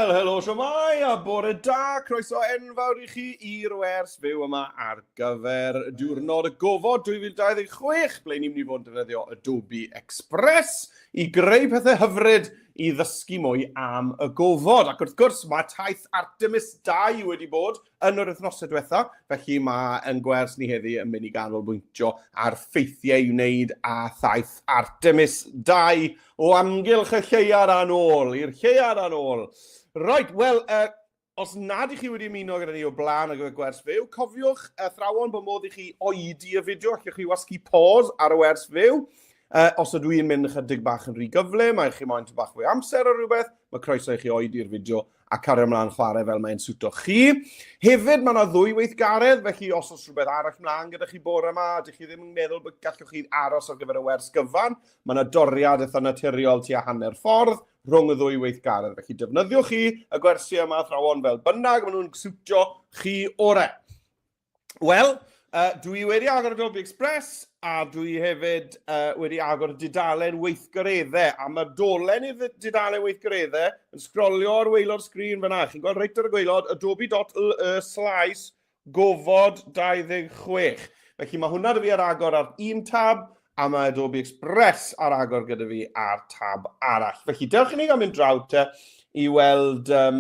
Wel, helo siamai, a bore da, croeso enfawr I chi i'r wers fyw yma ar gyfer diwrnod y gofod 2026, ble ni'n mynd I fod yn defnyddio Adobe Express I greu pethau hyfryd I ddysgu mwy am y gofod. Ac wrth gwrs, mae taith Artemis 2 wedi bod yn yr wythnosau diwetha, felly mae yn gwers ni heddi yn mynd I ganolbwyntio ar ffeithiau I wneud a thaith Artemis 2 o amgylch y lleiad a'n ôl, i'r lleiad a'n ôl. Right, wel, os nad I chi wedi ymuno gyda ni o blaen ar gyfer gwers fyw, cofiwch athrawon bod modd I chi oedi y fideo, allwch chi wasgu pause ar y wers fyw. Os ydw i'n mynd ychydig bach yn rhy gyflym, a chi moyn bach fwy amser o rhywbeth, mae croeso I chi oedi'r fideo a cario ymlaen chwarae fel mae'n swto chi. Hefyd, mae yna ddwy weithgaredd, felly os oes rhywbeth arall mlaen gyda chi bore yma, ydych chi ddim yn meddwl bod gallwch chi aros ar gyfer y wers gyfan, mae yna doriad eitha naturiol tua hanner ffordd rhwng y ddwy weithgaredd. Felly defnyddiwch chi y gwersi yma athrawon fel bynnag, maen nhw'n swtio chi ore. Wel, dwi wedi agor Adobe Express a dwi hefyd wedi agor dudalen weithgareddau. A mae dolen I dudalen weithgareddau yn sgrolio ar waelod sgrin fyna. Chi'n gweld reit ar y gwaelod adobe.le/gofod 26. Felly mae hwnna dy fi ar agor ar un tab a mae Adobe Express ar agor gyda fi ar tab arall. Felly dewch I ni gael mynd draw te I weld, I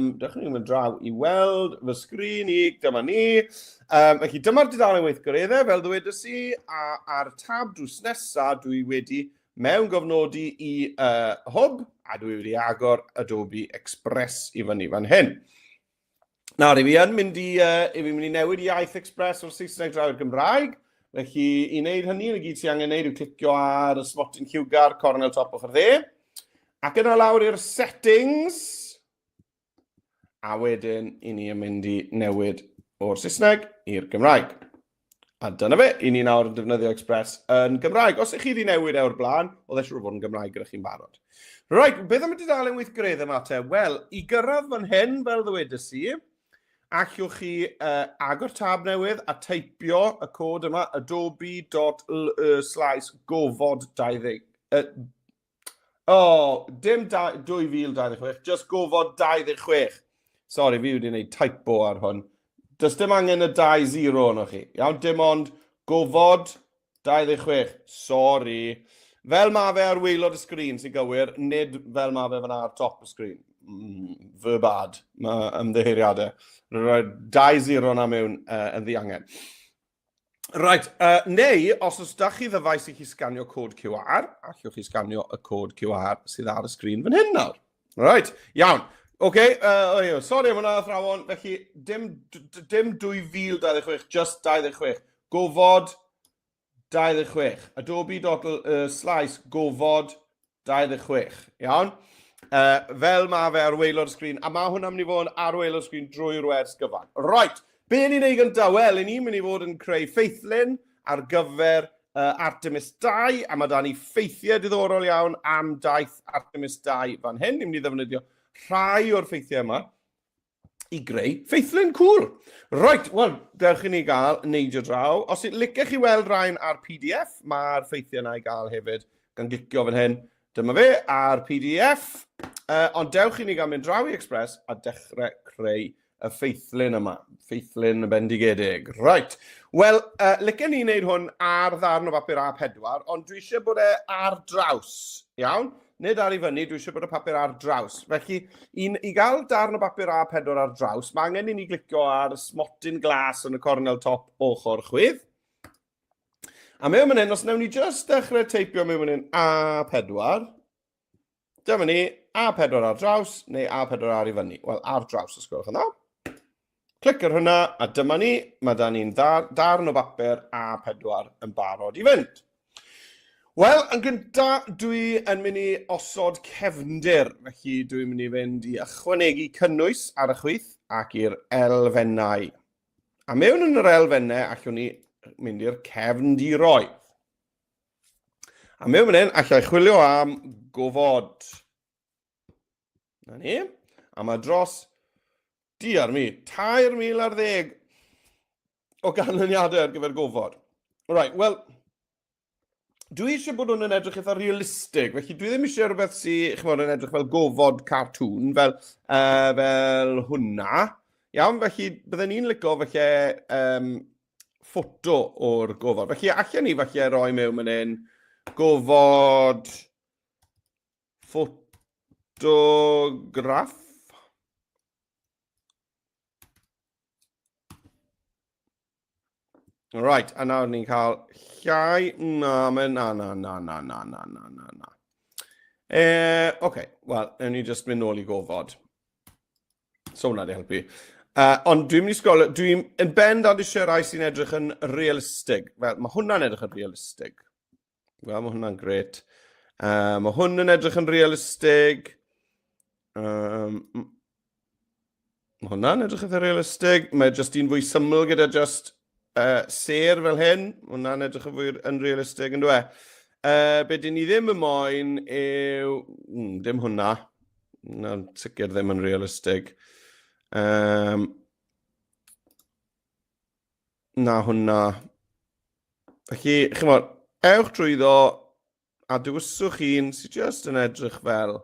weld fy sgrin I, dyma ni. Felly dyma'r dudalen weithgareddau, fel ddwedes I, a ar tab drws nesaf dwi wedi mewn gofnodi I hwb, a dwi wedi agor Adobe Express I fyny fan hyn. Nawr, I fi yn mynd I newid iaith Express o'r Saesneg draw i'r Gymraeg, felly I wneud hynny, yn y gyd ti angen wneud yw clicio ar y smotyn lliwgar cornel top ochr dde, ac yna lawr i'r settings, a wedyn I ni yn mynd I newid o'r Saesneg i'r Gymraeg. A dyna fe, I ni nawr yn defnyddio Express yn Gymraeg. Os ych chi wedi newid ewr blaen, oedd eisiau fod yn Gymraeg gyda chi'n barod. Right, beth am y dudalen weithgareddau yma te? Wel, I gyrraedd fan hyn fel ddwedes I, allwch chi agor tab newydd a teipio y cod yma adobe.le/gofod 20. Dim 2026, just gofod 26. Sorry, fi wedi gwneud typo ar hwn. Does dim angen y 2-0 yno chi. Iawn, dim ond gofod 26. Sorry. Fel mae fe ar waelod y sgrin sy'n gywir, nid fel mae fe fyna ar top y sgrin. Fy bad. Mae ymddeheiriadau. Rwy'n 2-0 na mewn yn ddiangen. Right, neu, os oes da chi ddyfais I chi sganio cod QR, allwch chi sganio y cod QR sydd ar y sgrin fan hyn nawr. Right, iawn. Okay, sorry am hwnna athrawon, felly dim 2026, just 26. Gofod 26. Adobe.le/gofod 26. Iawn? Fel mae fe ar waelod sgrin, a mae hwnna'n mynd I fod ar waelod sgrin drwy'r wers gyfan. Right, be ni'n neud gyntaf? Wel, I ni'n mynd I fod yn creu ffeithlyn ar gyfer Artemis 2, a mae da ni ffeithiau diddorol iawn am daith Artemis 2 fan hyn. Ni'n mynd I ddefnyddio rhai o'r ffeithiau yma I greu ffeithlyn cŵl. Right, wel, dewch I ni gael neidio draw. Os licech chi weld rhain ar PDF, mae'r ffeithiau yna I gael hefyd gan glicio fan hyn. Dyma fe ar PDF, ond dewch I ni gael mynd draw I Express a dechrau creu y ffeithlyn yma. Ffeithlyn y bendigedig. Right, wel, licen ni wneud hwn ar ddarn o bapur A4, ond dwi eisiau bod ar draws, iawn? Nid ar I fyny, dwi eisiau bod y papur ar draws. Felly, I gael darn o bapur A4 ar draws, mae angen I ni glicio ar y smotyn glas yn y cornel top ochr chwith. A mewn fan hyn, os newn ni just dechrau teipio mewn fan hyn A4, dyma ni A4 ar draws, neu A4 ar I fyny. Wel, ar draws, os gwelwch yn dda. Clic ar hwnna, a dyma ni, mae da ni'n darn o bapur A4 yn barod I fynd. Wel, yn gyntaf, dwi yn mynd I osod cefndir, felly dwi'n mynd I fynd I ychwanegu cynnwys ar y chwith ac i'r elfennau. A mewn yn yr elfennau, allwn ni mynd i'r cefndiroedd. A mewn fan hyn, allai chwilio am gofod. Na ni. A mae dros diar mi, 3,010 o ganlyniadau ar gyfer gofod. Right, wel, Dwi eisiau bod hwn yn edrych eitha realistig, felly dwi ddim eisiau rhywbeth sy'n yn edrych fel gofod cartŵn, fel hwnna. Iawn, felly byddwn ni'n licio felly ffoto o'r gofod. Felly allan ni felly roi mewn yn un gofod ffotograff. Right, a nawr ni'n cael llai, na. Oce, wel, ni jyst mynd nôl I gofod. So hwnna di helpu. Ond dwi'n mynd I sgol, dwi'n yn bendant eisiau rai sy'n edrych yn realistig. Wel, mae hwnna'n edrych yn realistig. Wel, mae hwnna'n gret. Mae hwn yn edrych yn realistig. Mae hwnna'n edrych yn realistig. Mae jyst un fwy syml gyda jyst ser fel hyn. Mae hwnna'n edrych yn fwy yn realistig, yn dwi. Be dyn ni ddim yn moyn yw... dim hwnna. Hwnna'n sicr ddim yn realistig. Na hwnna. Felly, chymod, ewch drwyddo a dywyswch un sy'n just yn edrych fel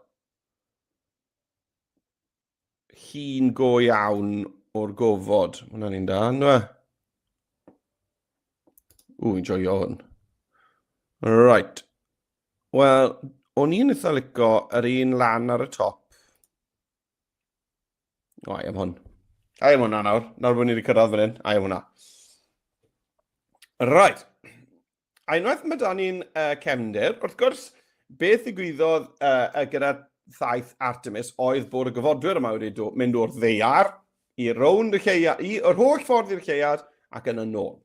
llun go iawn o'r gofod. Hwnna'n un da, ynddo fe? I'n joio hwn. Right. Wel, o'n i'n eitha licio yr un lan ar y top. Ai am hwn. Ai am hwnna nawr. Nawr bod ni wedi cyrraedd fan hyn. Ai am hwnna. Right. A unwaith mae da ni'n cefndir, wrth gwrs, beth ddigwyddodd gyda thaith Artemis oedd bod y gyfodwyr yma wedi mynd o'r ddeiar I rownd y lleuad, o'r holl ffordd i'r lleuad ac yn y nôl.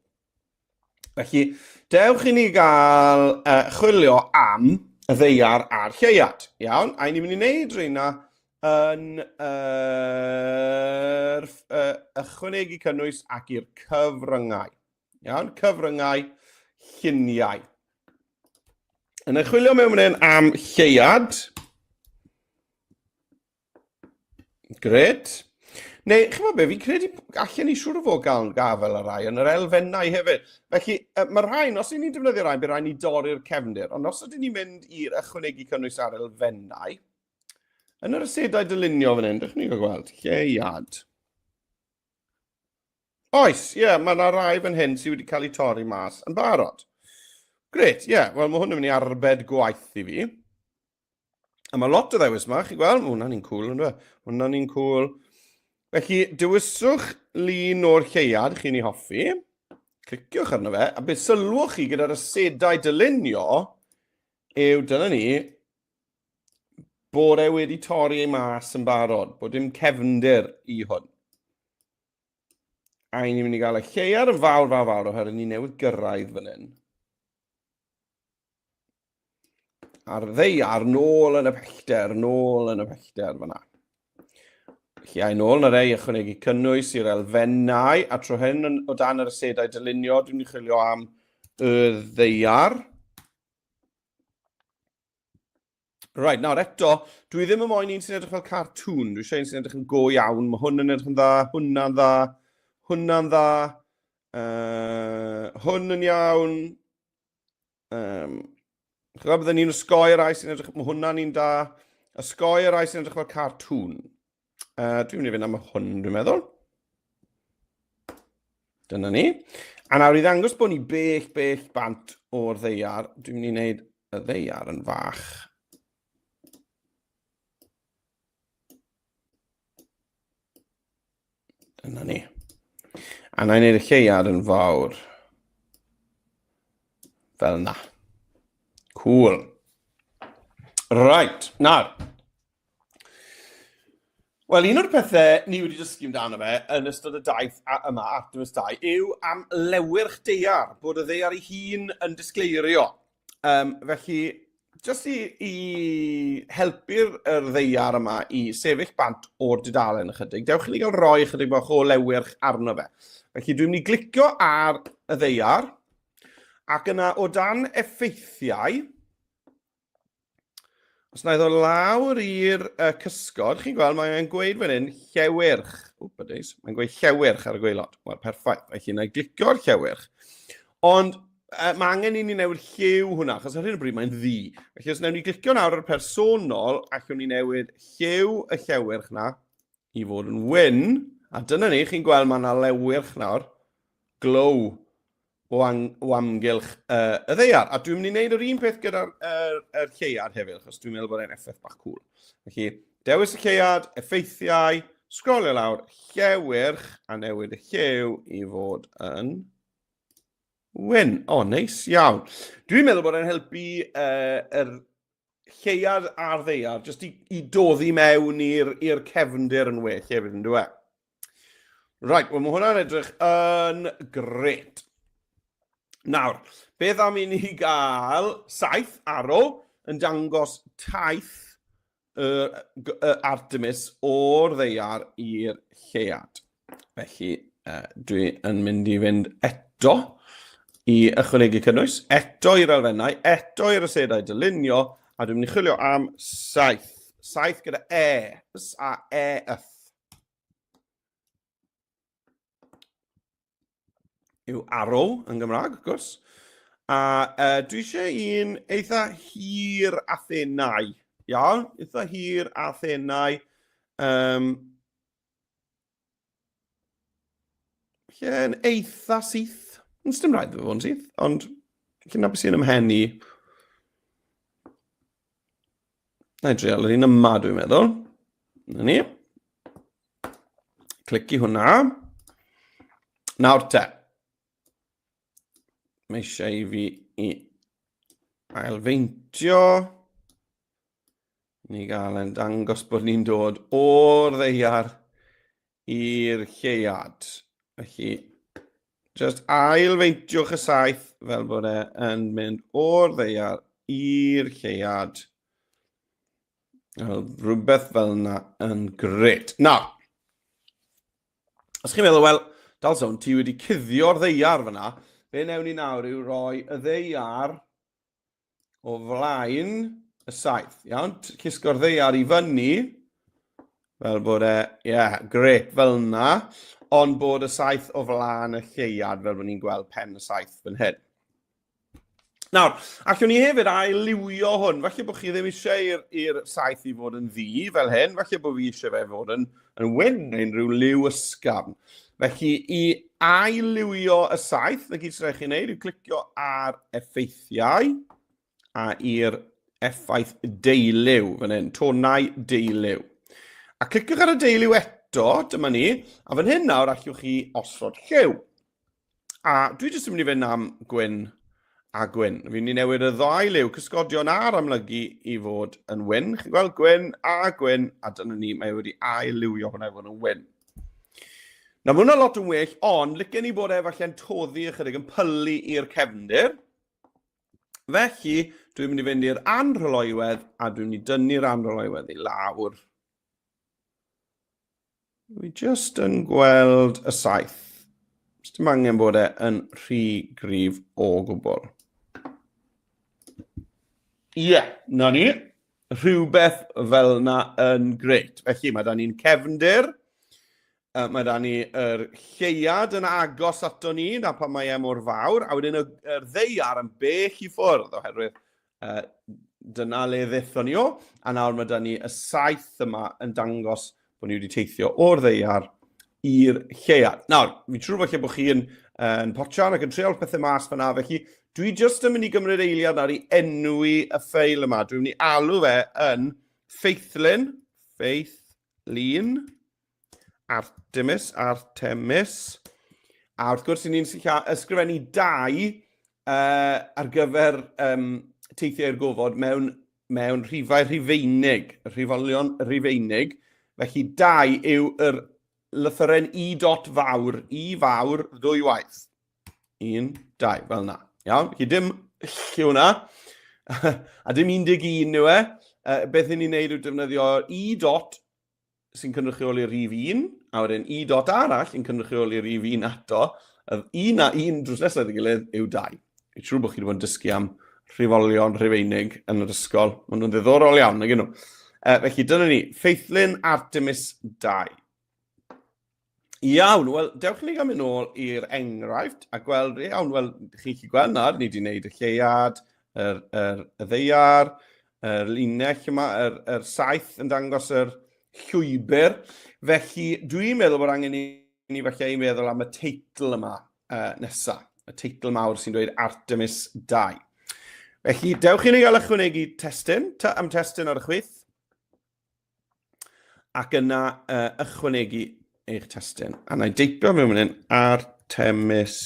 Felly, dewch I ni gael chwilio am y ddeiar a'r lleuad. Iawn, a ni'n mynd I wneud rheina yn ychwanegu cynnwys ac i'r cyfryngau. Iawn, cyfryngau lluniau. Yn chwilio mewn fan hyn am lleuad. Gret. Neu, chi'n meddwl be, fi'n credu allan ni siŵr o fod gael gafel y rai yn yr elfennau hefyd. Felly, mae rhain, os ni'n defnyddio rai, bydd rhaid ni dorri'r cefndir. Ond os ydyn ni'n mynd i'r ychwanegu cynnwys ar elfennau, yn yr asedau dylunio fan hyn, dych chi'n gweld, lleuad. Oes, ie, mae yna rai fan hyn sydd wedi cael ei torri mas yn barod. Gret, ie, wel mae hwn yn mynd I arbed gwaith I fi. A mae lot o ddewis yma, chi'n gweld, hwnna'n ni'n cool, ynddo fe? Hwnna'n ni'n cool. Felly, dywyswch lun o'r lleuad chi'n ei hoffi, cliciwch arno fe, a beth sylwch chi gyda'r asedau dylunio yw, dyna ni, bod wedi torri ei mas yn barod, bod dim cefndir I hwn. A ni'n mynd I gael y lleuad yn fawr oherwydd ni newydd gyrraedd fan hyn. A'r ddeiar nôl yn y pellter fan'na. Felly, ai nôl yn yr ei ychwanegu cynnwys i'r elfennau, a tro hyn o dan yr asedau dylunio, dwi'n mynd I chwilio am y ddeiar. Right, nawr eto, dwi ddim yn moyn un sy'n edrych fel cartŵn, dwi eisiau un sy'n edrych yn go iawn, mae hwn yn edrych yn dda, hwnna'n dda, hwnna'n dda, hwn yn iawn. Chyfod byddwn ni'n osgoi rai sy'n edrych, mae hwnna'n un da, osgoi rai sy'n edrych fel cartŵn. Dwi'n mynd I fynd am hwn, dwi'n meddwl. Dyna ni. A nawr I ddangos bod ni bell bant o'r ddeiar, dwi'n mynd I wneud y ddeiar yn fach. Dyna ni. A na I wneud y lleuad yn fawr. Fel na. Cool. Right, nawr. Wel, un o'r pethau ni wedi dysgu amdano fe yn ystod y daith yma, Artemis 2, yw am lewyrch deiar, bod y ddeiar ei hun yn disgleirio. Felly, jyst I helpu'r ddeiar yma I sefyll bant o'r dudalen ychydig, dewch I ni gael roi ychydig bach o lewyrch arno fe. Felly, dwi'n mynd I glicio ar y ddeiar, ac yna o dan effeithiau, os na iddo lawr i'r cysgod, chi'n gweld, mae'n gweud fan hyn llewyrch. Mae'n gweud llewyrch ar y gweilod. Wel, perffaith. Felly, na I glicio'r llewyrch. Ond mae angen i ni newid lliw hwnna, achos ar hyn o bryd mae'n ddi. Felly os newn ni glicio nawr ar personol, allwn ni newid lliw y llewyrch na i fod yn wyn, a dyna ni, chi'n gweld mae yna lewyrch nawr, glow o amgylch y ddeiar. A dwi'n mynd i wneud yr un peth gyda'r lleiad hefyd, achos dwi'n meddwl bod e'n effaith bach cool. Felly, dewis y lleiad, effeithiau, sgrolio lawr, llewyrch, a newid y lliw i fod yn wyn. O, neis iawn. Dwi'n meddwl bod e'n helpu yr lleiad a'r ddeiar, jyst i doddi mewn i'r cefndir yn well hefyd yn dweud. Right, wel mae hwnna'n edrych yn gret. Nawr, beth am i ni gael saith arrow yn dangos taith Artemis o'r ddeiar i'r lleiad. Felly, dwi yn mynd i fynd eto i ychwanegu cynnwys, eto i'r elfennau, eto i'r asedau dylunio, a dwi'n mynd i chwilio am saith. Saith gyda E, a E-yth. Yw arrow yn Gymraeg, wrth gwrs. A dwi eisiau un eitha hir a thenau. Iawn, eitha hir a thenau. Yn eitha syth. Yn dim rhaid fod yn syth, ond chi'n nabod sy'n ymhen i. Na i dreul yr un yma, dwi'n meddwl. Na ni. Clici hwnna. Nawr te. Mae eisiau i fi i ailfeintio. Ni gael yn dangos bod ni'n dod o'r ddeiar i'r lleiad. Felly, just ailfeintiwch y saith fel bod e'n mynd o'r ddeiar i'r lleiad. Rhywbeth fel yna yn gret. Nawr, os chi'n meddwl, wel, Dalson, ti wedi cuddio'r ddeiar fyna, be newn ni nawr yw roi y ddeiar o flaen y saith. Iawn, cysgo'r ddeiar i fyny, fel bod gret fel yna, ond bod y saith o flaen y lleiad, fel bod ni'n gweld pen y saith fan hyn. Nawr, allwn ni hefyd ail-liwio hwn. Falle bod chi ddim eisiau i'r saith i fod yn ddi fel hyn. Falle bod fi eisiau fe fod yn wyn neu'n rhyw liw ysgafn. Felly, i ail-liwio y saith, na gyd sy'n rhaid chi'n neud, yw clicio ar effeithiau a i'r effaith deuliw fan hyn, tonau deuliw. A cliciwch ar y deuliw eto, dyma ni, a fan hyn nawr allwch chi osod lliw. A dwi jyst yn mynd i fynd am gwyn a gwyn. Fi'n mynd i newid y ddau liw cysgodion a'r amlygu i fod yn wyn. Chi'n gweld gwyn, a dyna ni, mae wedi ail-liwio hwnna i fod yn wyn. Na, mae hwnna lot yn well, ond licen ni bod efallai'n toddi ychydig yn pylu i'r cefndir. Felly, dwi'n mynd i fynd i'r anrhyloiwedd, a dwi'n mynd i dynnu'r anrhyloiwedd i lawr. Dwi just yn gweld y saith. Dim angen bod e'n rhy gryf o gwbl. Na ni. Rhywbeth fel yna yn greit. Felly, mae da ni'n cefndir. Mae da ni'r lleiad yn agos ato ni, na pan mae mor fawr. A wedyn yr ddeiar yn bell i ffwrdd, oherwydd dyna le ddethon ni o. A nawr mae da ni y saith yma yn dangos bod ni wedi teithio o'r ddeiar i'r lleiad. Nawr, fi'n siŵr falle bod chi yn potsian ac yn treol pethau mas fyna, felly dwi jyst yn mynd i gymryd eiliad ar i enwi y ffeil yma. Dwi'n mynd i alw fe yn ffeithlyn, Artemis, a wrth gwrs ni'n ysgrifennu 2 ar gyfer teithiau'r gofod mewn rhifau rhifeinig, rhifolion rhifeinig, felly 2 yw yr lythyren I dot fawr, I fawr, 2 waith. 1, 2, fel yna. Iawn, felly dim lliw hwnna, a dim 11 yw e. Beth ni'n neud yw defnyddio I dot sy'n cynrychioli rhif 1, a wedyn I dot arall sy'n cynrychioli rhif 1 ato. Un a un drws nesaf ei gilydd yw 2. Fi'n siŵr bod chi wedi bod yn dysgu am rhifolion rhifeinig yn yr ysgol. Mae nhw'n ddiddorol iawn, nag nhw. Felly, dyna ni, ffeithlyn Artemis 2. Iawn, wel, dewch i ni gael mynd nôl i'r enghraifft a gweld, iawn, wel, chi'n gallu gweld nawr, ni wedi gwneud y lleuad, y ddeiar, yr linell yma, yr saith yn dangos yr llwybr. Felly, dwi'n meddwl bod angen ni falle i meddwl am y teitl yma nesa. Y teitl mawr sy'n dweud Artemis 2. Felly, dewch i ni gael ychwanegu testyn, am testyn ar y chwith. Ac yna ychwanegu eich testyn. A na i deipio mewn fan hyn Artemis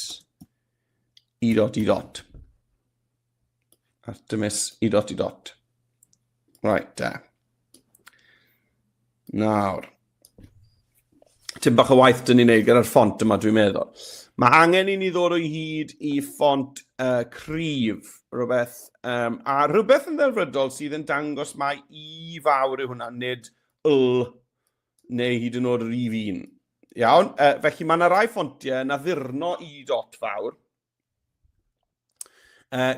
i dot. Artemis i dot. Right, da. Nawr. Tym bach o waith dyn ni'n neud gyda'r ffont yma, dwi'n meddwl. Mae angen i ni ddod o hyd i ffont cryf, rhywbeth, a rhywbeth yn ddelfrydol sydd yn dangos mae i fawr yw hwnna, nid l, neu hyd yn oed yr i fi'n. Iawn, felly mae yna rai ffontiau na ddurno i dot fawr,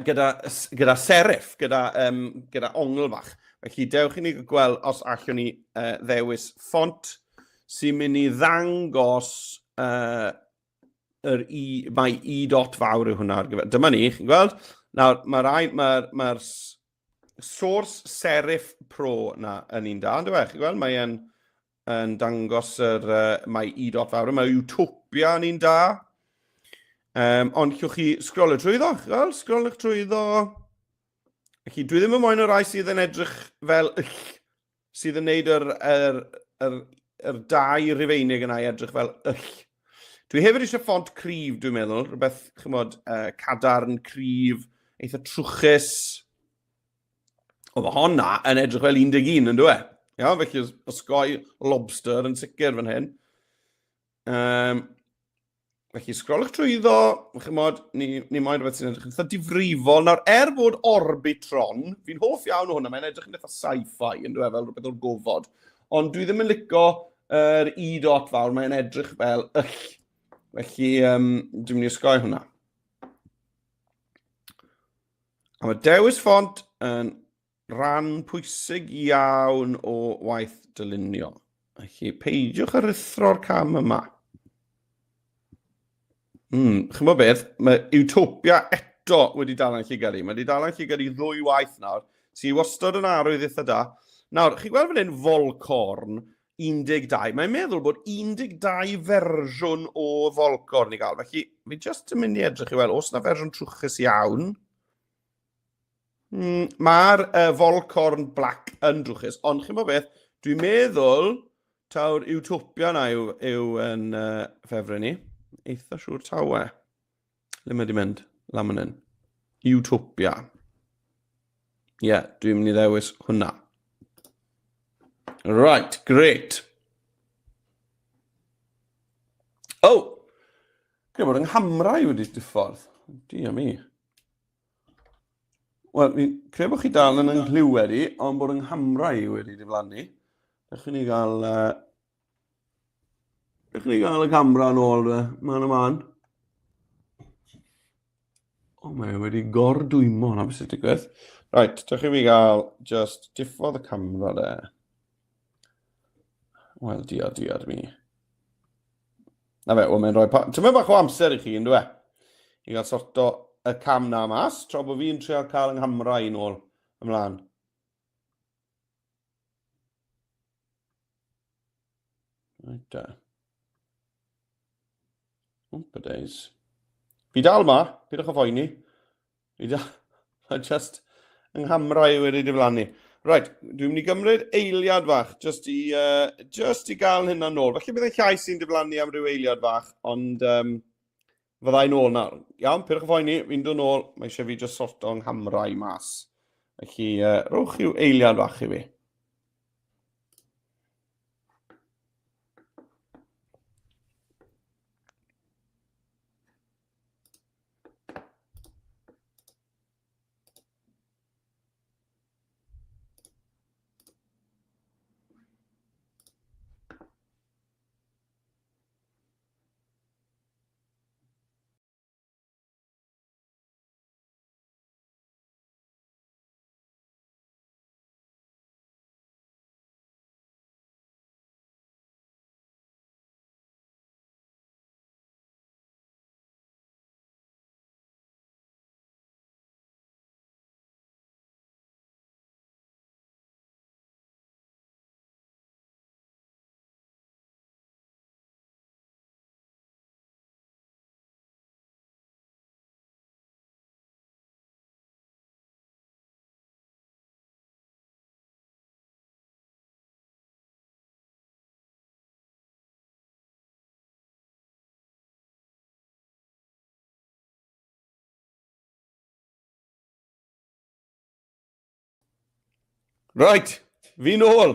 gyda serif, gyda ongl bach. Felly dewch i ni gweld os allwn ni ddewis ffont sy'n mynd i ddangos mae i dot fawr yw hwnna ar gyfer. Dyma ni, chi'n gweld? Nawr, mae'r source serif pro na yn un da, yn dweud? Chi'n gweld? Mae'n dangos mae i dot fawr. Mae Utopia yn un da. Ond llwch chi sgrolio trwyddo, chi'n sgrolio trwyddo. Felly, dwi ddim yn moyn o rai sydd yn edrych fel sydd yn neud yr dau rifeinig yna i edrych fel Dwi hefyd eisiau ffont cryf, dwi'n meddwl, rhywbeth, chymod, cadarn, cryf, eitha trwchus. O, mae honna yn edrych fel 11 yn dweud. Iawn, felly osgoi lobster yn sicr fan hyn. Felly, sgrolwch trwyddo, chymod, ni moyn rhywbeth sy'n edrych yn eitha difrifol. Nawr, bod Orbitron, fi'n hoff iawn o hwnna, mae'n edrych yn eitha sci-fi, yn dweud, fel rhywbeth o'r gofod. Ond dwi ddim yn licio yr i dot fawr, mae'n edrych fel Felly, dwi'n mynd i osgoi hwnna. A mae dewis ffont yn rhan pwysig iawn o waith dylunio. Felly, peidiwch ar rithro'r cam yma. Chymod beth, mae Utopia eto wedi dal yn llygadu. Mae wedi dal yn llygadu 2 waith nawr, sy'n wastod yn arwydd eitha da. Nawr, chi'n gweld fan hyn Volcorn 12. Mae'n meddwl bod 12 fersiwn o Volcorn i gael. Felly, fi jyst yn mynd i edrych i weld, os yna fersiwn trwchus iawn. Mae'r Volcorn Black yn drwchus, ond chi'n bod beth, dwi'n meddwl taw'r Utopia na yw yn ffefryn ni. Eitha siwr tawe. Le mae di mynd? Lam yn hyn. Utopia. Ie, dwi'n mynd i ddewis hwnna. Right, great. Gwyd bod yng Nghamrau wedi diffodd. Dia mi. Wel, fi'n credu bod chi dal yn ynghlw wedi, ond bod yng Nghamrau wedi diflannu. Dewch i ni gael y camera yn ôl fe. Man o man. O, mae wedi gordwymo na beth sy'n digwydd. Right, dewch i mi gael just diffodd y camera de. Wel, diod mi. Na fe, mae'n rhoi... Ti'n bach o amser i chi, yn dweud? I gael sorto y cam na mas, tra bod fi'n trio cael yng Nghamrau yn ôl ymlaen. Right, days. Fi dal ma, bydwch o foeni. Fi dal, just yng Nghamrau wedi diflannu. Right, dwi'n mynd i gymryd eiliad fach, just i gael hynna nôl. Felly byddai llais sy'n diflannu am ryw eiliad fach, ond fyddai nôl nawr. Iawn, pyrwch o foeni, fi'n dod nôl, mae eisiau fi just sorto yng Nghamrau mas. Felly, rowch i'w eiliad fach i fi. Right, fi nôl.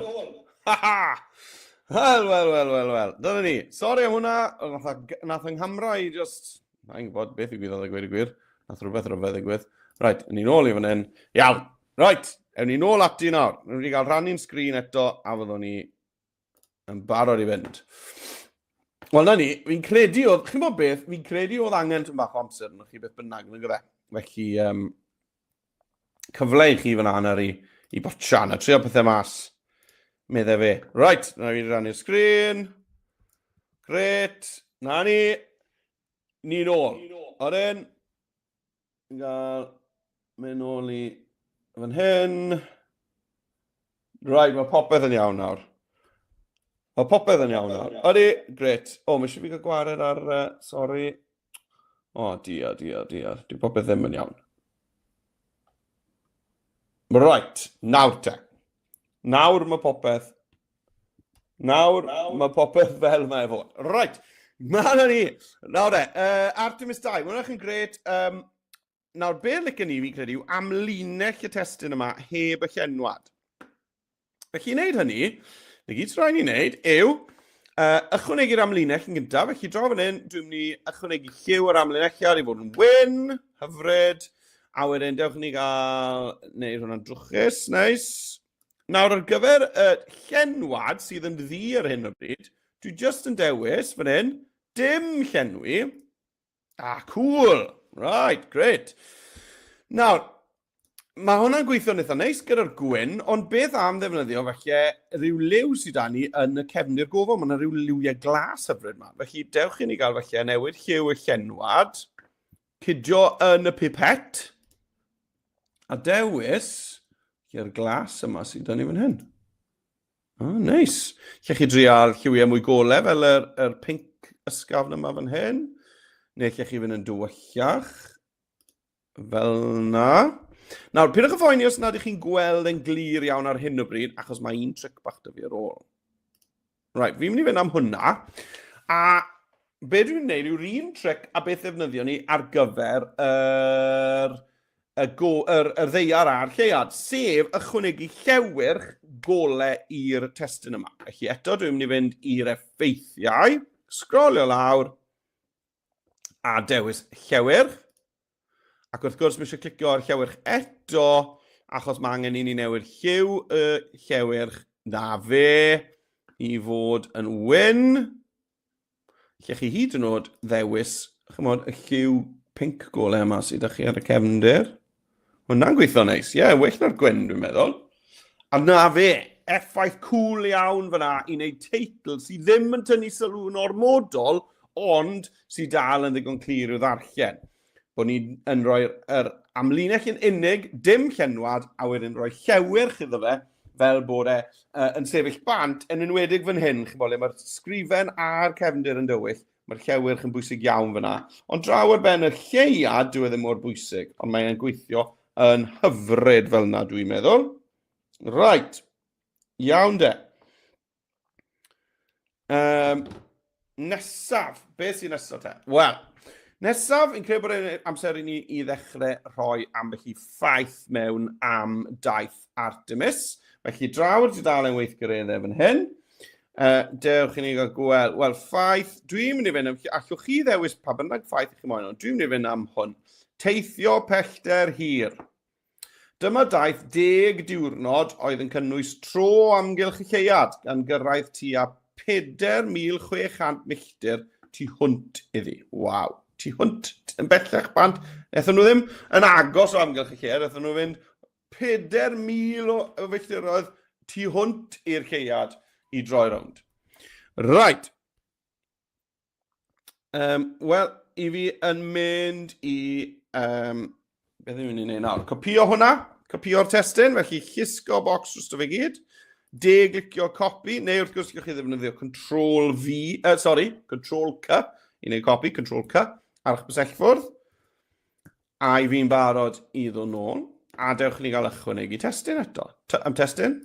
Haha! Wel. Dyna ni. Sori am hwnna, nath yng Nghymru i just... Na'n gwybod beth i gwybod y gwir. Nath rhywbeth ddigwydd. Right, yn ni nôl i fan hyn. Iawn. Right, ewn ni nôl ati nawr. Ewn ni gael rhannu'n sgrin eto, a fyddwn ni yn barod i fynd. Wel, na ni, fi'n credu oedd... Chi'n bod beth? Fi'n credu oedd angen tyn bach o amser yn chi beth bynnag yn gyda. Felly, cyfle i chi fan anar i botsian a trio pethau mas. Meddai fe. Right, na fi rannu'r sgrin. Gret. Na ni. Ni nôl. Oedden. Gael mynd nôl i fan hyn. Right, mae popeth yn iawn nawr. Odi, gret. O, mae eisiau fi gael gwared ar... sorry. O, dia. Di popeth ddim yn iawn. Right, nawr te. Nawr mae popeth fel mae fod. Right, na ni. Nawr Artemis 2, mae hwnna'n gret. Nawr, be'r licen ni fi'n credu yw amlinell y testyn yma heb y llenwad. Felly i wneud hynny, na gyd rhaid ni wneud, yw ychwanegu'r amlinell yn gyntaf. Felly draw fan hyn, dwi'n mynd i ychwanegu lliw ar amlinelliad i fod yn wyn, hyfryd. A wedyn, dewch ni gael, wneud hwnna'n drwchus, neis. Nawr, ar gyfer y llenwad sydd yn ddi ar hyn o bryd, dwi just yn dewis fan hyn, dim llenwi. Cool. Right, great. Nawr, mae hwnna'n gweithio'n eitha neis gyda'r gwyn, ond beth am ddefnyddio felly rhyw liw sydd â ni yn y cefndir gofod. Mae yna rhyw liwiau glas hyfryd yma. Felly, dewch i ni gael felly newid lliw y llenwad, cydio yn y pipet, a dewis i'r glas yma sydd â ni fan hyn. Neis. Lle chi drial lliwiau mwy golau fel yr pink ysgafn yma fan hyn. Neu lle chi fynd yn dywyllach. Fel na. Nawr, pidwch y phoeni os nad ydych chi'n gweld yn glir iawn ar hyn o bryd, achos mae un tric bach dy fi ar ôl. Right, fi'n mynd i fynd am hwnna. A be dwi'n gwneud yw'r un tric a beth ddefnyddio ni ar gyfer yr ddeiar a'r lleuad, sef ychwanegu llewyrch golau i'r testyn yma. Felly eto dwi'n mynd i fynd i'r effeithiau, sgrolio lawr, a dewis llewyrch. Ac wrth gwrs, mi eisiau clicio ar llewyrch eto, achos mae angen i ni newid lliw y llewyrch na fe i fod yn wyn. Lle chi hyd yn oed ddewis, chymod, y lliw pink golau yma sydd â chi ar y cefndir. Hwna'n gweithio neis, well na'r gwyn dwi'n meddwl. A na fe, effaith cool iawn fyna i wneud teitl sydd ddim yn tynnu sylw ormodol, ond sydd dal yn ddigon clir i'w ddarllen. Bod ni'n rhoi'r amlinell yn unig, dim llenwad, a wedyn rhoi llewyrch iddo fe, fel bod yn sefyll bant, yn enwedig fan hyn, mae'r sgrifen a'r cefndir yn dywyll, mae'r llewyrch yn bwysig iawn fyna. Ond draw ar ben y lleuad, dyw e ddim mor bwysig, ond mae'n gweithio yn hyfryd fel yna, dwi'n meddwl. Right, iawn de. Nesaf, beth sy'n nesaf te? Wel, nesaf, yn credu bod e'n amser i ni i ddechrau rhoi ambell i ffaith mewn am daith Artemis. Felly draw'r dudalen weithgareddau fan hyn. Dewch i ni gael gweld. Wel, ffaith, dwi'n mynd i fynd, allwch chi ddewis pa bynnag ffaith i chi moyn, ond dwi'n mynd i fynd am hwn. Teithio pellter hir. Dyma daith 10 diwrnod oedd yn cynnwys tro amgylch y lleuad gan gyrraedd tua 4,600 milltir tu hwnt iddi. Waw, tu hwnt, yn bellach bant. Ethon nhw ddim yn agos o amgylch y lleuad, ethon nhw fynd 4,000 o filltiroedd tu hwnt i'r lleuad i droi rownd. Right. Wel, i fi yn mynd i... beth yw'n mynd i wneud nawr? Copio hwnna, copio'r testyn, felly llusgo bocs dros fe gyd. Glicio copi, neu wrth gwrs gallwch chi ddefnyddio Control C i wneud copi, Control C ar eich bysellffwrdd. A i fi'n barod i ddod nôl. A dewch ni gael ychwanegu testyn eto. Testyn.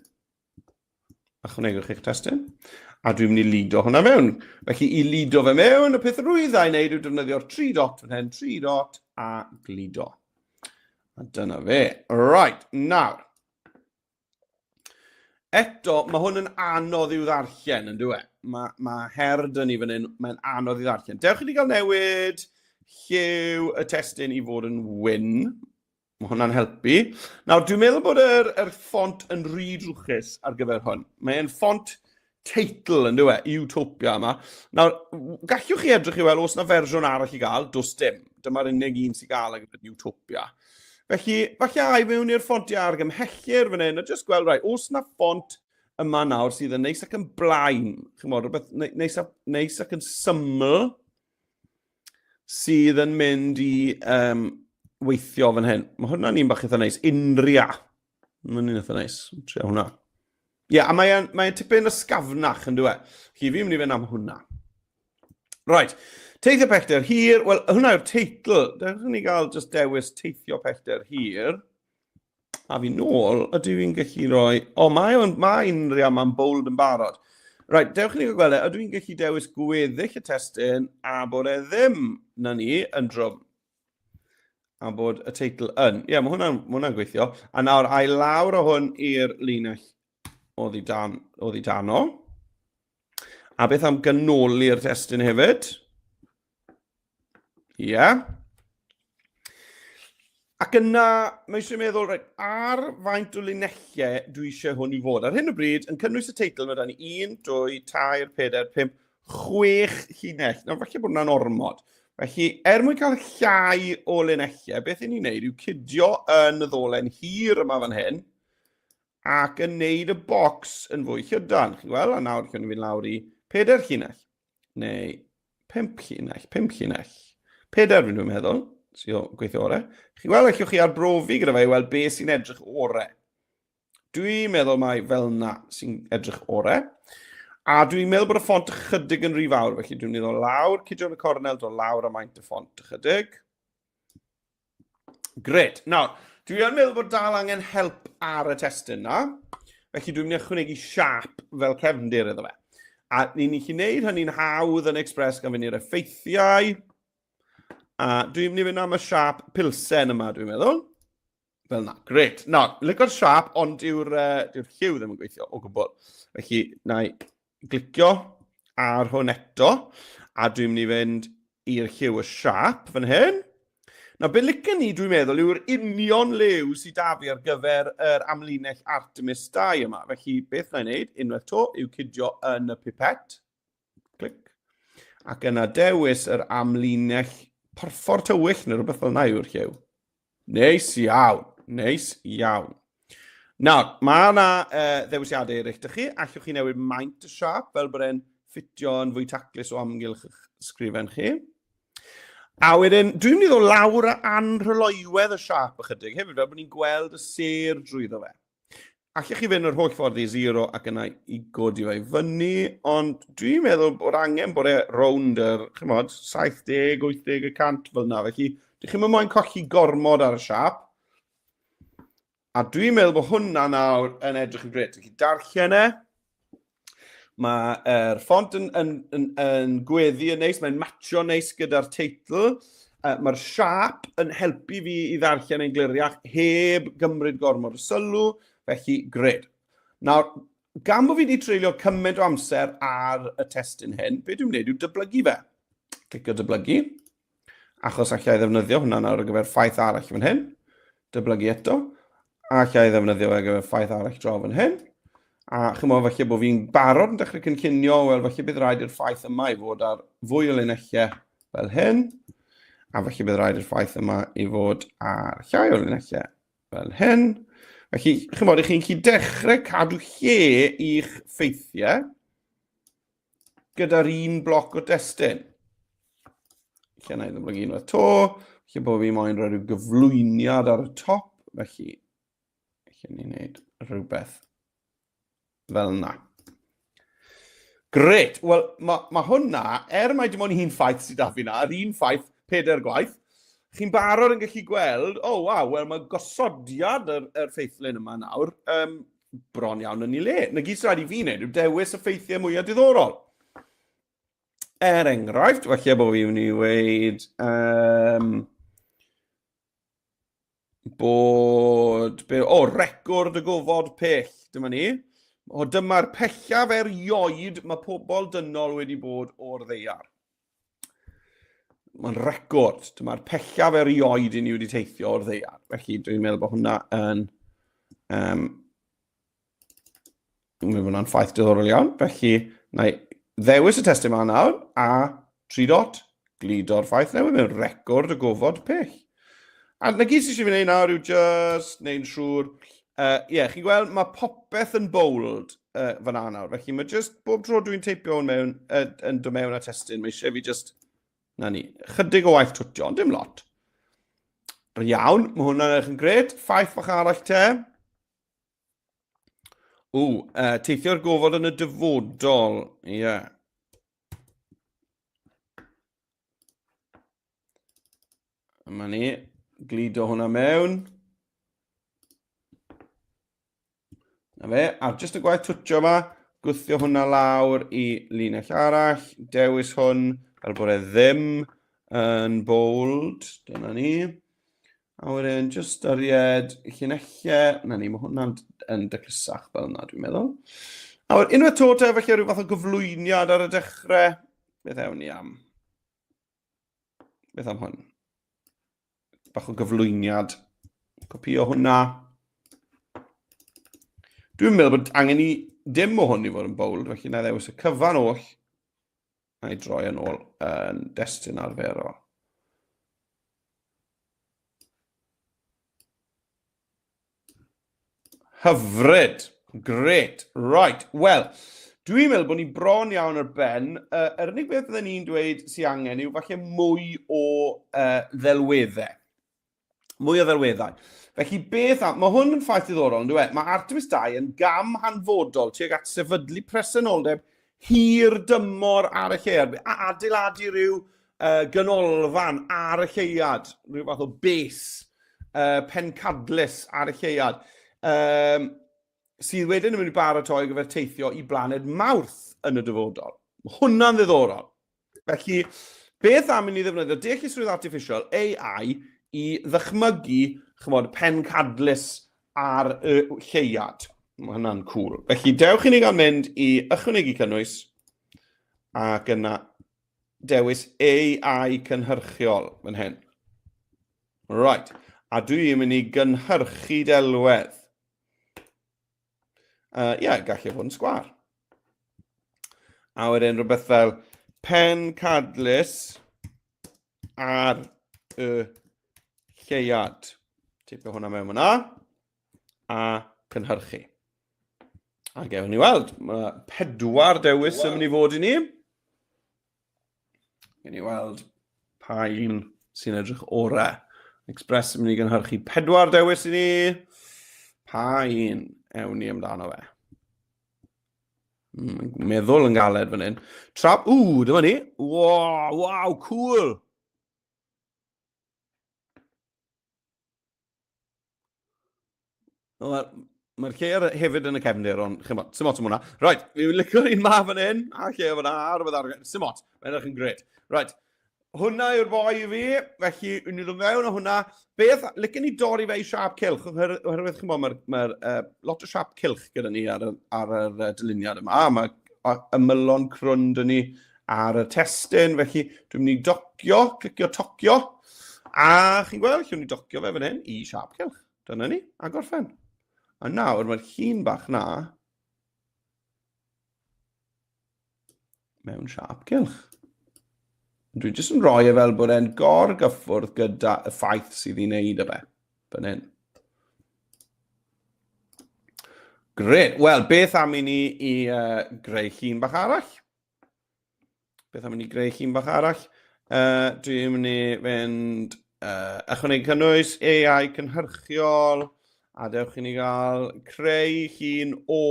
Ychwanegwch eich testyn. A dwi'n mynd i lido hwnna mewn. Felly i lido fe mewn, y peth rwydda i wneud yw defnyddio'r 3 dot fan hyn, 3 dot a glido. A dyna fe. Right, nawr. Eto, mae hwn yn anodd i'w ddarllen, yn dwi? Mae her dyn ni fan hyn, mae'n anodd i'w ddarllen. Dewch i ni gael newid lliw y testyn i fod yn wyn. Mae hwnna'n helpu. Nawr, dwi'n meddwl bod yr ffont yn rhy drwchus ar gyfer hwn. Mae'n ffont teitl, yn dwi? Utopia yma. Nawr, gallwch chi edrych i weld os yna fersiwn arall i gael? Does dim. Dyma'r unig un sy'n gael ar gyfer Utopia. Felly, falle ai mewn i'r ffontiau argymhellir fan hyn, a jyst gweld, rai, os yna ffont yma nawr sydd yn neis ac yn blaen, chymod, rhywbeth neis ac yn syml, sydd yn mynd i weithio fan hyn. Mae hwnna'n un bach eitha neis. Unria. Mae'n un eitha neis. Tria hwnna. Ie, a mae'n tipyn ysgafnach yn dwi. Chi fi'n mynd i fynd am hwnna. Right. Teithio pellter hir. Wel, hwnna yw'r teitl. Dewch ni gael just dewis teithio pellter hir. A fi nôl, ydw i'n gallu rhoi... O, mae unrhyw mae'n bold yn barod. Right, dewch ni gael gweld e, ydw i'n gallu dewis gweddill y testyn a bod e ddim na ni yn drwm. A bod y teitl yn. Ie, mae hwnna'n gweithio. A nawr, ai lawr o hwn i'r linell oddi dano. A beth am ganoli'r testyn hefyd? Ie. Ac yna, mae eisiau meddwl, ar faint o linellau dwi eisiau hwn i fod. Ar hyn o bryd, yn cynnwys y teitl, mae da ni 1, 2, 3, 4, 5, 6 linell. Nawr, falle bod hwnna'n ormod. Felly, mwyn cael llai o linellau, beth ni'n neud yw cydio yn y ddolen hir yma fan hyn, ac yn neud y bocs yn fwy llydan. Chi'n gweld? A nawr, chi'n mynd lawr i 4 linell. Neu 5 linell, 5 linell. 4 fi'n dwi'n meddwl, sy'n gweithio ore. Chi'n gweld, allwch chi arbrofi gyda fe i weld beth sy'n edrych ore. Dwi'n meddwl mai fel yna sy'n edrych ore. A dwi'n meddwl bod y ffont ychydig yn rhy fawr, felly dwi'n meddwl lawr, cydio yn y cornel, do lawr a maint y ffont ychydig. Gret. Nawr, dwi'n meddwl bod dal angen help ar y testyn na. Felly dwi'n mynd i ychwanegu siap fel cefndir iddo fe. A ni'n gallu gwneud hynny'n hawdd yn Express gan fynd i'r effeithiau. A dwi'n mynd i fynd am y siap pilsen yma, dwi'n meddwl. Fel na, gret. Nawr, licio'r siap, ond yw'r lliw ddim yn gweithio o gwbl. Felly, na i glicio ar hwn eto, a dwi'n mynd i fynd i'r lliw y siap fan hyn. Nawr, beth licio ni, dwi'n meddwl, yw'r union liw sydd da fi ar gyfer yr amlinell Artemis 2 yma. Felly, beth na i wneud, unwaith to, yw cydio yn y pipet. Clic. Ac yna dewis yr amlinell porffor tywyll neu rhywbeth fel na yw'r lliw. Neis iawn. Neis iawn. Nawr, mae yna ddewisiadau eraill dych chi. Allwch chi newid maint y siap fel bod e'n ffitio yn fwy taclus o amgylch eich sgrifen chi. A wedyn, dwi'n mynd i ddod lawr a anrhyloiwedd y siap ychydig hefyd fel bod ni'n gweld y ser drwyddo fe. Allwch chi fynd yr holl ffordd i 0 ac yna i godi fe i fyny, ond dwi'n meddwl bod angen bod e rownd yr, chymod, 70, 80 y cant fel yna. Felly, dych chi'n moyn colli gormod ar y siap. A dwi'n meddwl bod hwnna nawr yn edrych yn gret. Felly, darllen e. Mae'r ffont yn gweddi yn neis, mae'n matcho neis gyda'r teitl. Mae'r siap yn helpu fi i ddarllen ein gliriach heb gymryd gormod o sylw. Felly, gred. Nawr, gan bod fi wedi treulio cymaint o amser ar y testyn hyn, beth dwi'n gwneud yw dyblygu fe. Clicio dyblygu. Achos allai ddefnyddio hwnna nawr ar gyfer ffaith arall fan hyn. Dyblygu eto. A allai ddefnyddio ar gyfer ffaith arall draw fan hyn. A chymod, falle bod fi'n barod yn dechrau cynllunio, wel, falle bydd rhaid i'r ffaith yma i fod ar fwy o linellau fel hyn. A falle bydd rhaid i'r ffaith yma i fod ar llai o linellau fel hyn. Felly, chymod, chi'n gallu dechrau cadw lle i'ch ffeithiau gyda'r un bloc o destyn. Lle na i ddyblygu unwaith to. Lle bod fi moyn rhoi rhyw gyflwyniad ar y top. Felly, lle ni'n gwneud rhywbeth fel yna. Gret. Wel, mae hwnna, mai dim ond un ffaith sydd da fi na, yr un ffaith, 4 gwaith, chi'n barod yn gallu gweld, waw, wel, mae gosodiad yr ffeithlyn yma nawr bron iawn yn ei le. Na gyd sydd rhaid i fi wneud yw dewis y ffeithiau mwyaf diddorol. Enghraifft, falle bod fi'n mynd i weid bod, record y gofod pell, dyma ni. O dyma'r pellaf erioed mae pobl dynol wedi bod o'r ddeiar. Mae'n record. Dyma'r pellaf erioed i ni wedi teithio o'r ddeiar. Felly dwi'n meddwl bod hwnna yn... Dwi'n meddwl bod hwnna'n ffaith diddorol iawn. Felly, na i ddewis y testyn yma nawr, a 3 dot, glido'r ffaith newydd mewn record y gofod pell. A na gyd sydd eisiau fi wneud nawr yw just neu'n siŵr. Chi'n gweld, mae popeth yn bold fyna nawr. Felly mae just bob tro dwi'n teipio hwn mewn, yn dod mewn a testyn, mae eisiau fi just, na ni, chydig o waith twtio, ond dim lot. Iawn, mae hwnna'n edrych yn gret. Ffaith bach arall te. Teithio'r gofod yn y dyfodol. Ie. Yma ni, glido hwnna mewn. Na fe, a jyst y gwaith twtio yma, gwthio hwnna lawr i linell arall, dewis hwn, fel bod e ddim yn bold. Dyna ni. A wedyn, jyst yried llinellau. Na ni, mae hwnna'n dechrysach fel yna, dwi'n meddwl. A wedyn, unwaith to te, felly rhyw fath o gyflwyniad ar y dechrau. Beth ewn ni am? Beth am hwn? Bach o gyflwyniad. Copio hwnna. Dwi'n meddwl bod angen i dim o hwn i fod yn bold, felly na ddewis y cyfan oll. A i droi yn ôl yn destyn arferol. Hyfryd. Gret. Right. Wel, dwi'n meddwl bod ni bron iawn ar ben. Yr unig beth bydden ni'n dweud sy'n angen yw falle mwy o ddelweddau. Mwy o ddelweddau. Felly beth am... Mae hwn yn ffaith diddorol, yn dweud. Mae Artemis 2 yn gam hanfodol tuag at sefydlu presenoldeb hir dymor ar y lleuad. A adeiladu rhyw ganolfan ar y lleuad. Rhyw fath o bes pencadlus ar y lleuad. Sydd wedyn yn mynd i baratoi gyfer teithio i blaned Mawrth yn y dyfodol. Hwna'n ddiddorol. Felly, beth am i ni ddefnyddio deallusrwydd artificial, AI, i ddychmygu, chymod, pencadlus ar y lleuad. Mae hwnna'n cool. Felly, dewch i ni gael mynd i ychwanegu cynnwys ac yna dewis AI cynhyrchiol fan hyn. Right. A dwi'n mynd i gynhyrchu delwedd. Gallu fod yn sgwar. A wedyn rhywbeth fel pencadlus ar y lleuad. Tipio hwnna mewn hwnna. A cynhyrchu. A gefn ni weld. Mae 4 dewis yn mynd i fod i ni. Gefn ni weld pa un sy'n edrych orau. Express yn mynd i gynhyrchu 4 dewis i ni. Pa un ewn ni amdano fe. Meddwl yn galed fan hyn. Dyma ni. Wow, cool. Mae'r lle hefyd yn y cefndir, ond chymod, symot am hwnna. Right, fi'n licio'r un ma fan hyn, a lle fan hynna, rhywbeth arfer. Symot, mae'n edrych yn gret. Right, hwnna yw'r boi i fi, felly wni ddod mewn o hwnna. Beth, licen ni dorri fe i siap cilch, oherwydd chi'n bod, mae'r lot o siap cilch gyda ni ar y dyluniad yma. Mae ymylon crwn dyn ni ar y testyn, felly dwi'n mynd i docio, clicio tocio, a chi'n gweld, lle wni docio fe fan hyn i siap cilch. Dyna ni, a gorffen. A nawr, mae'r llun bach na mewn siap cilch. Dwi'n jyst yn rhoi e fel bod e'n gorgyffwrdd gyda y ffaith sydd i wneud y fe. Fan hyn. Gret. Wel, beth am i ni i greu llun bach arall? Dwi'n mynd i fynd ychwanegu cynnwys, AI cynhyrchiol, a dewch i ni gael creu llun o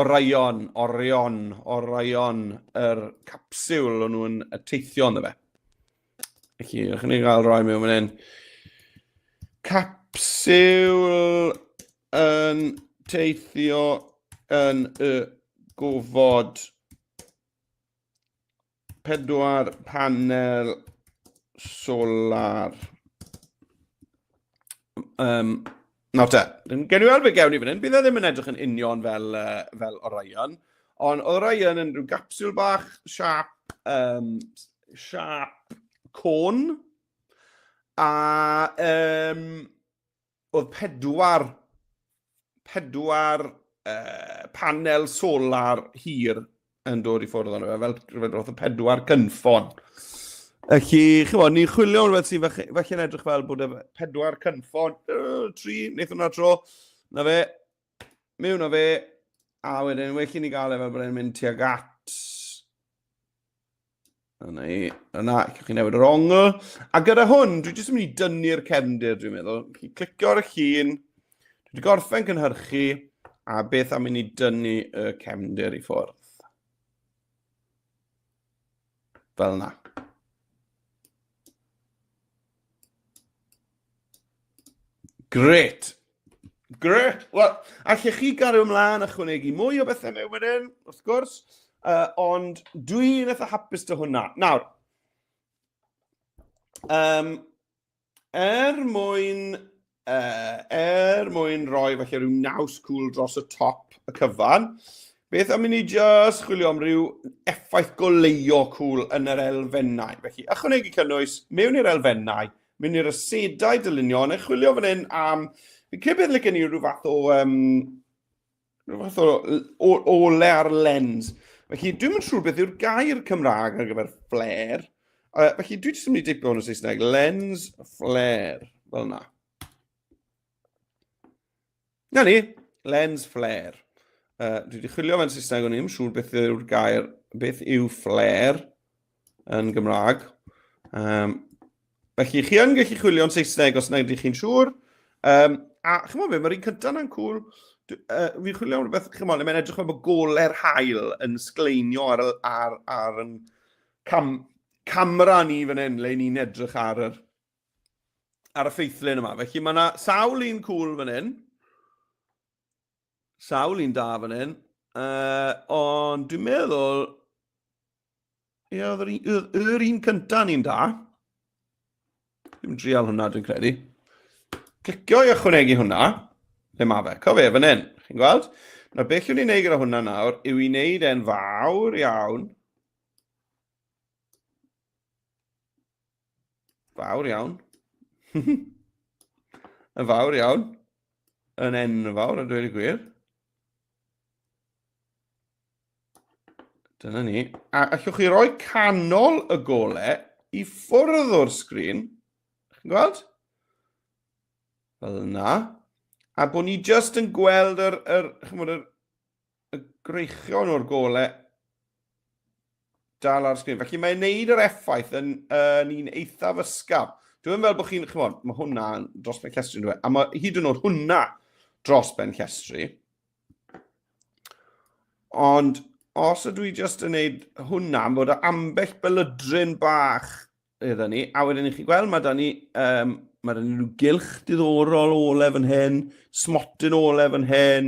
orion, yr capsiwl o'n nhw'n teithio ynddo fe. Felly, dewch i ni gael rhoi mewn fan hyn. Capsiwl yn teithio yn y gofod 4 panel solar. Nawr te, gen i weld be gewn ni fan hyn. Bydd e ddim yn edrych yn union fel Orion, ond oedd Orion yn rhyw gapsiwl bach siap côn, a oedd pedwar panel solar hir yn dod i ffwrdd ono fe, fel roedd y pedwar cynffon. Felly, chymod, ni'n chwilio yn rhywbeth sy'n falle'n edrych fel bod y pedwar cynffon, 3, wneud hwnna tro, na fe, mewn o fe, a wedyn, well i ni gael e fel bod e'n mynd tuag at, yna, chi'n newid yr ongl, a gyda hwn, dwi jyst yn mynd i dynnu'r cefndir, dwi'n meddwl, chi'n clicio ar y llun, dwi wedi gorffen cynhyrchu, a beth am mynd i dynnu y cefndir i ffwrdd. Fel yna. Gret. Wel, allech chi gario ymlaen ychwanegu mwy o bethau mewn wedyn, wrth gwrs, ond dwi'n eitha hapus dy hwnna. Nawr, mwyn roi falle rhyw naws cwl dros y top y cyfan, beth am i ni jyst chwilio am rhyw effaith goleio cwl yn yr elfennau. Felly, ychwanegu cynnwys mewn i'r elfennau, mynd i'r asedau dylunio, neu chwilio fan hyn am, fi'n credu beth licen ni rhyw fath o ole ar lens. Felly, dwi'n mynd siŵr beth yw'r gair Cymraeg ar gyfer flare. Felly, dwi'n jyst yn mynd i deipio yn y Saesneg, lens flare, fel yna. Na ni, lens flare. Dwi wedi chwilio fe'n Saesneg, o'n i'n siŵr beth yw'r gair, beth yw flare yn Gymraeg. Felly, chi yn gallu chwilio yn Saesneg os nad ydych chi'n siŵr. A chymod be, mae'r un cyntaf yna'n cwl. Fi'n chwilio am rhywbeth, chymod, mae'n edrych fel bod gole'r haul yn sgleinio ar yn camera ni fan hyn, le ni'n edrych ar y ffeithlyn yma. Felly, mae yna sawl un cwl fan hyn. Sawl un da fan hyn. Ond dwi'n meddwl, oedd yr un cyntaf ni'n da. Dwi'n drial hwnna, dwi'n credu. Clicio i ychwanegu hwnna. Le mae fe? Cofio fan hyn. Chi'n gweld? Nawr, beth yw'n ei wneud gyda hwnna nawr yw i wneud e'n fawr iawn. Fawr iawn. Yn fawr iawn. Yn enfawr, a dweud y gwir. Dyna ni. A allwch chi roi canol y golau i ffwrdd o'r sgrin. Chi'n gweld? Fel yna. A bod ni just yn gweld y greichion o'r golau dal ar sgrin. Felly mae'n neud yr effaith yn un eithaf ysgaf. Dwi'n fel bod chi'n, chymod, mae hwnna dros ben llestri, dwi'n a mae hyd yn oed hwnna dros ben llestri. Ond os ydw i just yn neud hwnna, bod ambell bylydryn bach iddo ni, a wedyn i chi gweld, mae da ni rhyw gylch diddorol ole fan hyn, smotyn ole fan hyn,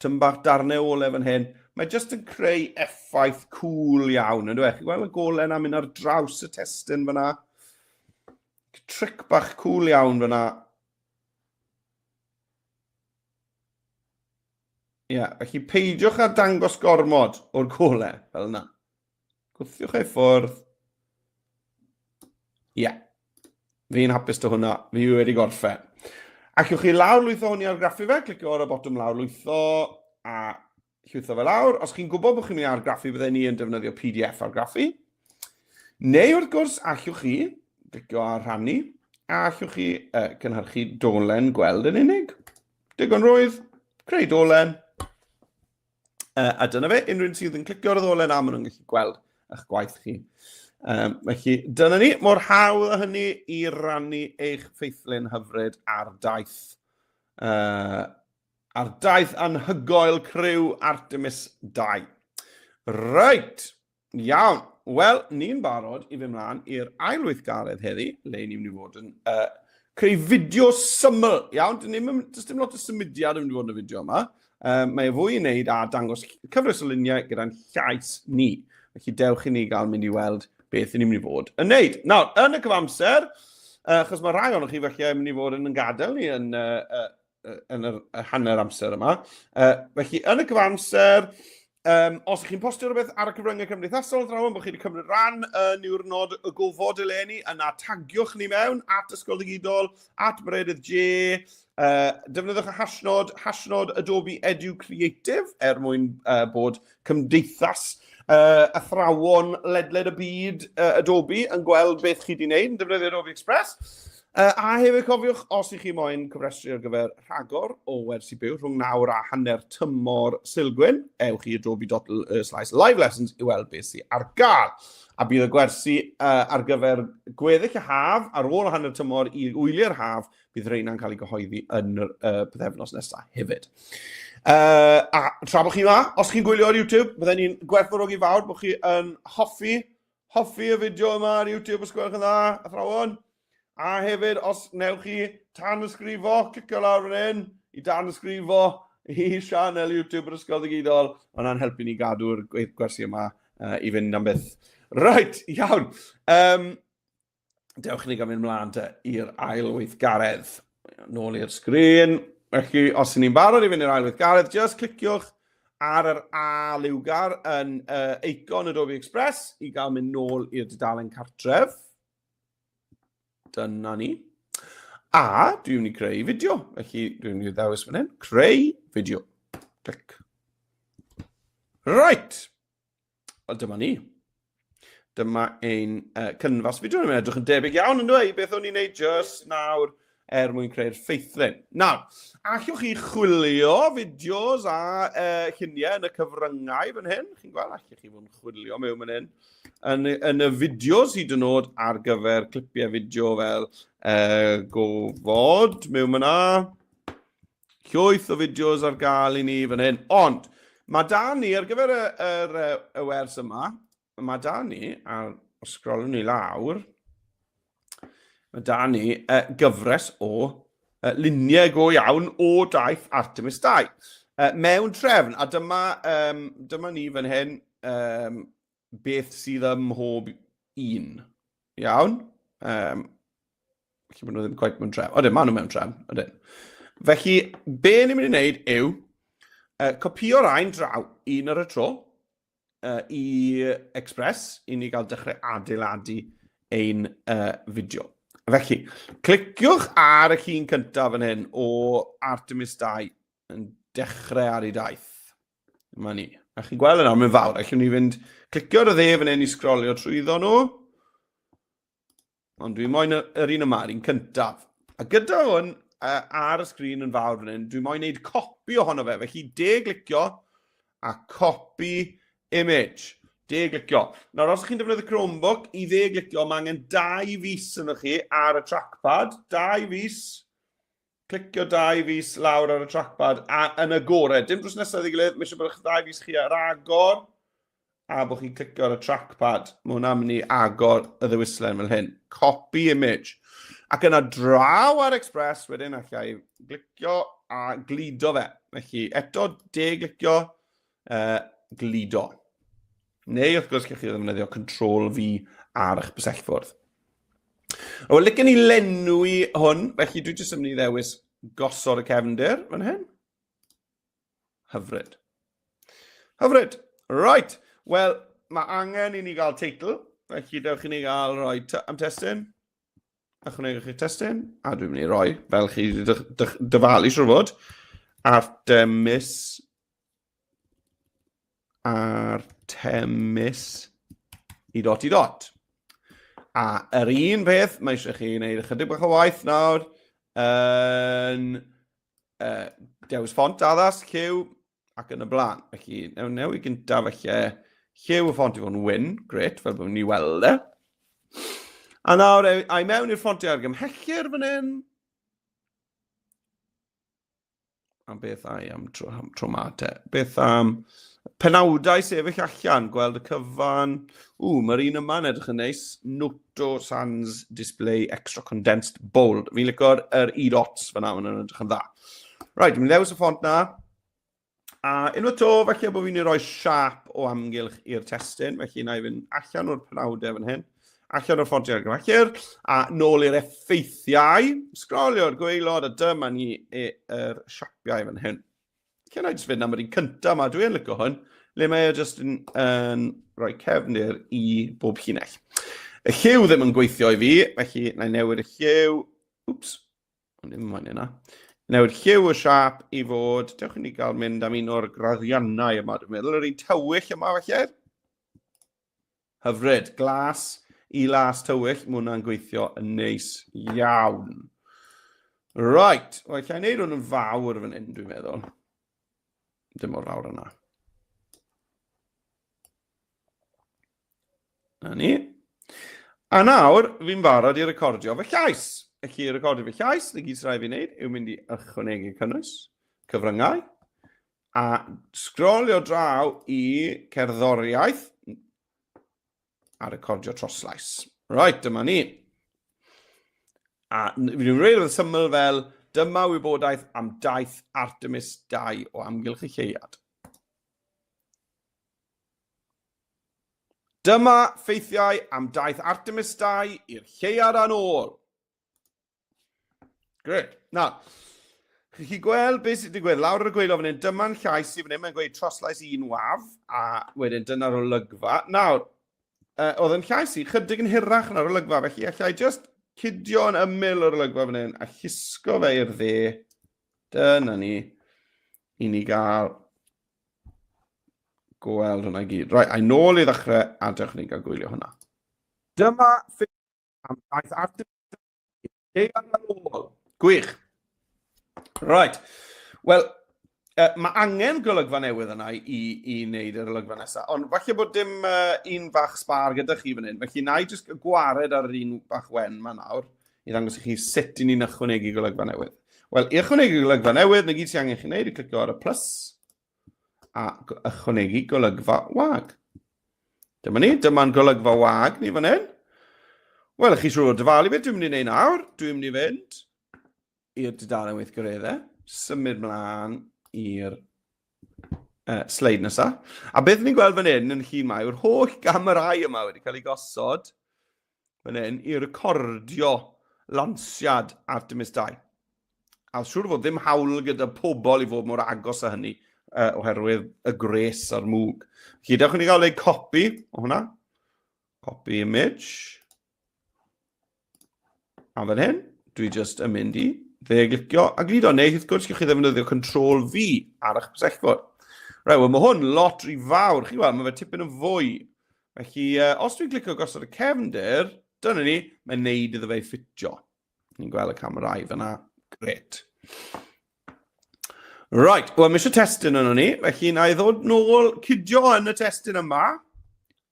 tymbach darnau ole fan hyn. Mae jyst yn creu effaith cool iawn, yn dweud. Chi gweld y golau yna mynd ar draws y testyn fyna. Tric bach cool iawn fyna. Ie, felly peidiwch â dangos gormod o'r golau, fel yna. Gwthiwch ei ffwrdd. Ie. Fi'n hapus dy hwnna, fi wedi gorffen. Allwch chi lawrlwytho hwnni ar graffu fe, clicio ar y botwm lawrlwytho a llwytho fe lawr. Os chi'n gwybod bod chi'n mynd ar graffu, byddai ni yn defnyddio PDF ar graffu. Neu wrth gwrs, allwch chi clicio ar rhannu, a allwch chi cynhyrchu dolen gweld yn unig. Digon rwydd, creu dolen. A dyna fe, unrhyw sydd yn clicio ar y ddolen am yn gallu gweld eich gwaith chi. Felly, dyna ni, mor hawdd â hynny i rannu eich ffeithlyn hyfryd ar daith. Ar daith anhygoel criw Artemis 2. Reit, iawn. Wel, ni'n barod i fy mlaen i'r ail weithgaredd heddi, le ni'n mynd i fod yn creu fideo syml. Iawn, does dim lot o symudiad yn mynd i fod yn y fideo yma. Mae fwy i wneud a dangos cyfres o luniau gyda'n llais ni. Felly dewch i ni gael mynd i weld beth ni'n mynd i fod yn wneud. Nawr, yn y cyfamser, achos mae rhai o'n chi felly yn mynd i fod yn gadael ni yn yn yr hanner amser yma. Felly, yn y gyfamser, os ych chi'n postio rhywbeth ar y cyfryngau cymdeithasol, draw bod chi wedi cymryd ran yn Diwrnod y Gofod eleni, yna tagiwch ni mewn at Ysgol Digidol, at Bredydd J, defnyddiwch y hashnod Adobe Edu Creative mwyn bod cymdeithas athrawon ledled y byd Adobe yn gweld beth chi wedi gwneud yn defnyddio Adobe Express. A hefyd cofiwch, os ych chi moyn cyfrestru ar gyfer rhagor o wersi byw rhwng 9 a hanner tymor Silgwyn, ewch i adobe.live lessons i weld beth sy'n ar gael. A bydd y gwersi ar gyfer gweddill y haf, ar ôl y hanner tymor i wylio'r haf, bydd reina'n cael ei gyhoeddi yn y byddefnos nesaf hefyd. A tra bod chi yma, os chi'n gwylio ar YouTube, byddwn ni'n gwerthfawrogi fawr bod chi yn hoffi y fideo yma ar YouTube, os gwelwch yn dda, athrawon. A hefyd, os newch chi tan ysgrifo, clicio lawr fan hyn, i dan ysgrifo i sianel YouTube yr Ysgol Digidol, ond yna'n helpu ni gadw'r gwersi yma i fynd am byth. Right, iawn. Dewch ni gymryd mlaen i'r ail weithgaredd. Nôl i'r sgrin. Felly, os ydyn ni'n barod i fynd i'r ail weithgaredd, just cliciwch ar yr A liwgar yn eicon Adobe Express i gael mynd nôl i'r dudalen cartref. Dyna ni. A dwi'n mynd i creu fideo. Felly dwi'n mynd i ddewis fan hyn. Creu fideo. Clic. Right. Wel, dyma ni. Dyma ein cynfas fideo. Dwi'n edrych yn debyg iawn yn dweud beth o'n i'n neud just nawr mwyn creu'r ffeithlyn. Nawr, allwch chi chwilio fideos a lluniau yn y cyfryngau fan hyn. Chi'n gweld, allwch chi fod yn chwilio mewn fan hyn. Yn y fideos hyd yn oed ar gyfer clipiau fideo fel Gofod mewn myna. Llwyth o fideos ar gael i ni fan hyn. Ond, mae da ni ar gyfer y wers yma, mae da ni, a sgrolwn ni lawr, mae da ni gyfres o luniau go iawn o daith Artemis 2. Mewn trefn, a dyma ni fan hyn beth sydd ym mhob un. Iawn? Felly maen nhw ddim quite mewn trefn. Odyn, maen nhw mewn trefn. Odyn. Felly, be ni'n mynd i wneud yw copio'r ein draw un ar y tro i Express i ni gael dechrau adeiladu ein fideo. Felly, cliciwch ar y llun cyntaf fan hyn o Artemis 2 yn dechrau ar ei daith. Yma ni. A chi'n gweld yna, mae'n fawr. Allwn ni fynd clicio ar y dde fan hyn i sgrolio trwyddo nhw. Ond dwi'n moyn yr un yma, yr un cyntaf. A gyda hwn ar y sgrin yn fawr fan hyn, dwi'n moyn wneud copi ohono fe. Felly, de-glicio a copy image. De-glicio. Nawr, os chi'n defnyddio Chromebook, i de-glicio, mae angen 2 fis yn chi ar y trackpad. 2 fis. Clicio 2 fis lawr ar y trackpad a yn y gorau. Dim drws nesaf ei gilydd, mae eisiau bod eich 2 fis chi ar agor a bod chi'n clicio ar y trackpad. Mae hwnna'n mynd i agor y ddewislen fel hyn. Copy image. Ac yna draw ar Express, wedyn allai glicio a glido fe. Felly, eto de-glicio, glido. Neu, wrth gwrs, chi'ch chi ddefnyddio Ctrl-V ar eich bysellfwrdd. Wel, licen ni lenwi hwn, felly dwi jyst yn mynd i ddewis gosod y cefndir fan hyn. Hyfryd. Hyfryd. Right. Wel, mae angen i ni gael teitl, felly dewch i ni gael rhoi am testyn. Ychwanegwch chi testyn, a dwi'n mynd i roi, fel chi dyfalu siwr fod, Artemis i dot. A yr un peth, mae eisiau chi wneud ychydig bach o waith nawr, dewis ffont addas, lliw, ac yn y blaen. Felly, newn i gyntaf felly, lliw y ffont i fod yn wyn, gret, fel bod ni weld e. A nawr, a i mewn i'r ffontiau argymhellir fan hyn. A beth ai am tromate? Beth am penawdau sefyll allan, gweld y cyfan. Mae'r un yma'n edrych yn neis. Noto Sans Display Extra Condensed Bold. Fi'n licio'r e-dots fan yna, yn edrych yn dda. Right, mi'n ddewis y ffont na. A unwaith to, felly bod fi'n rhoi siap o amgylch i'r testyn. Felly na i fynd allan o'r penawdau fan hyn. allan o'r ffontiau argyfachir, a nôl i'r effeithiau, sgrolio'r gwaelod, a dyma ni yr siapiau fan hyn. Cyn i jyst fynd am yr un cyntaf yma, dwi'n licio hwn, le mae e jyst yn rhoi cefnir i bob llinell. Y lliw ddim yn gweithio i fi, felly na i newid y lliw. Wps, ond ddim yn yna. Newid lliw y siap i fod, dewch i ni gael mynd am un o'r graddiannau yma, dwi'n meddwl, yr un tywyll yma felly. Hyfryd, glas i las tywyll, mae hwnna'n gweithio yn neis iawn. Right, wel, lle i wneud hwn yn fawr fan hyn, dwi'n meddwl. Dim o'r fawr yna. Na ni. A nawr, fi'n barod i recordio fy llais. Felly, recordio fy llais, y gyd sy'n rhaid fi'n neud, yw mynd i ychwanegu cynnwys, cyfryngau, a sgrolio draw i cerddoriaeth, a recordio troslais. Right, dyma ni. A fi'n rhaid oedd syml fel, dyma wybodaeth am daith Artemis 2 o amgylch y lleuad. Dyma ffeithiau am daith Artemis 2 i'r lleuad a'n ôl. Gred. Nawr, chi'n chi gweld beth sydd wedi gweld lawr y gweilo fan hyn, dyma'n llais i fan hyn, mae'n gweud troslais un waf, a wedyn dyna'r olygfa. Nawr, oedd yn llais i chydig yn hirach na'r olygfa, felly allai just cydio yn ymyl o'r olygfa fan hyn, a llusgo fe i'r dde. Dyna ni, i ni gael gweld hwnna i gyd. Rhaid, a'i nôl i ddechrau, a dewch ni gael gwylio hwnna. Dyma ffeithiau am daith Artemis 2 i'r ôl. Gwych. Right. Wel, mae angen golygfa newydd yna i wneud yr olygfa nesaf, ond falle bod dim un fach sbar gyda chi fan hyn, felly na i jyst gwared ar yr un bach wen ma nawr, i ddangos i chi sut i ni'n ychwanegu golygfa newydd. Wel, i ychwanegu golygfa newydd, na gyd sy'n angen chi wneud, i clicio ar y plus, a ychwanegu golygfa wag. Dyma ni, dyma'n golygfa wag ni fan hyn. Wel, chi siŵr o dyfalu beth dwi'n mynd i wneud nawr, dwi'n mynd i fynd i'r dudalen weithgareddau, symud mlaen i'r sleid nesaf. A beth ni'n gweld fan hyn yn llun mai, yw'r holl gamerau yma wedi cael ei gosod fan hyn i recordio lansiad Artemis 2. A siŵr fod ddim hawl gyda pobl i fod mor agos â hynny oherwydd y gres a'r mwg. Felly, dewch ni gael ei copi o hwnna. Copy image. A fan hyn, dwi just yn mynd i glicio a glido, neu wrth gwrs chi ddefnyddio Control V ar eich pysellfod. Right, wel, mae hwn lot rhy fawr. Chi weld, mae fe tipyn yn fwy. Felly, os dwi'n glicio gosod y cefndir, dyna ni, mae'n neud iddo fe ffitio. Ni'n gweld y camerau fyna. Gret. Right, wel, mae eisiau testyn yno ni. Felly, na i ddod nôl cydio yn y testyn yma.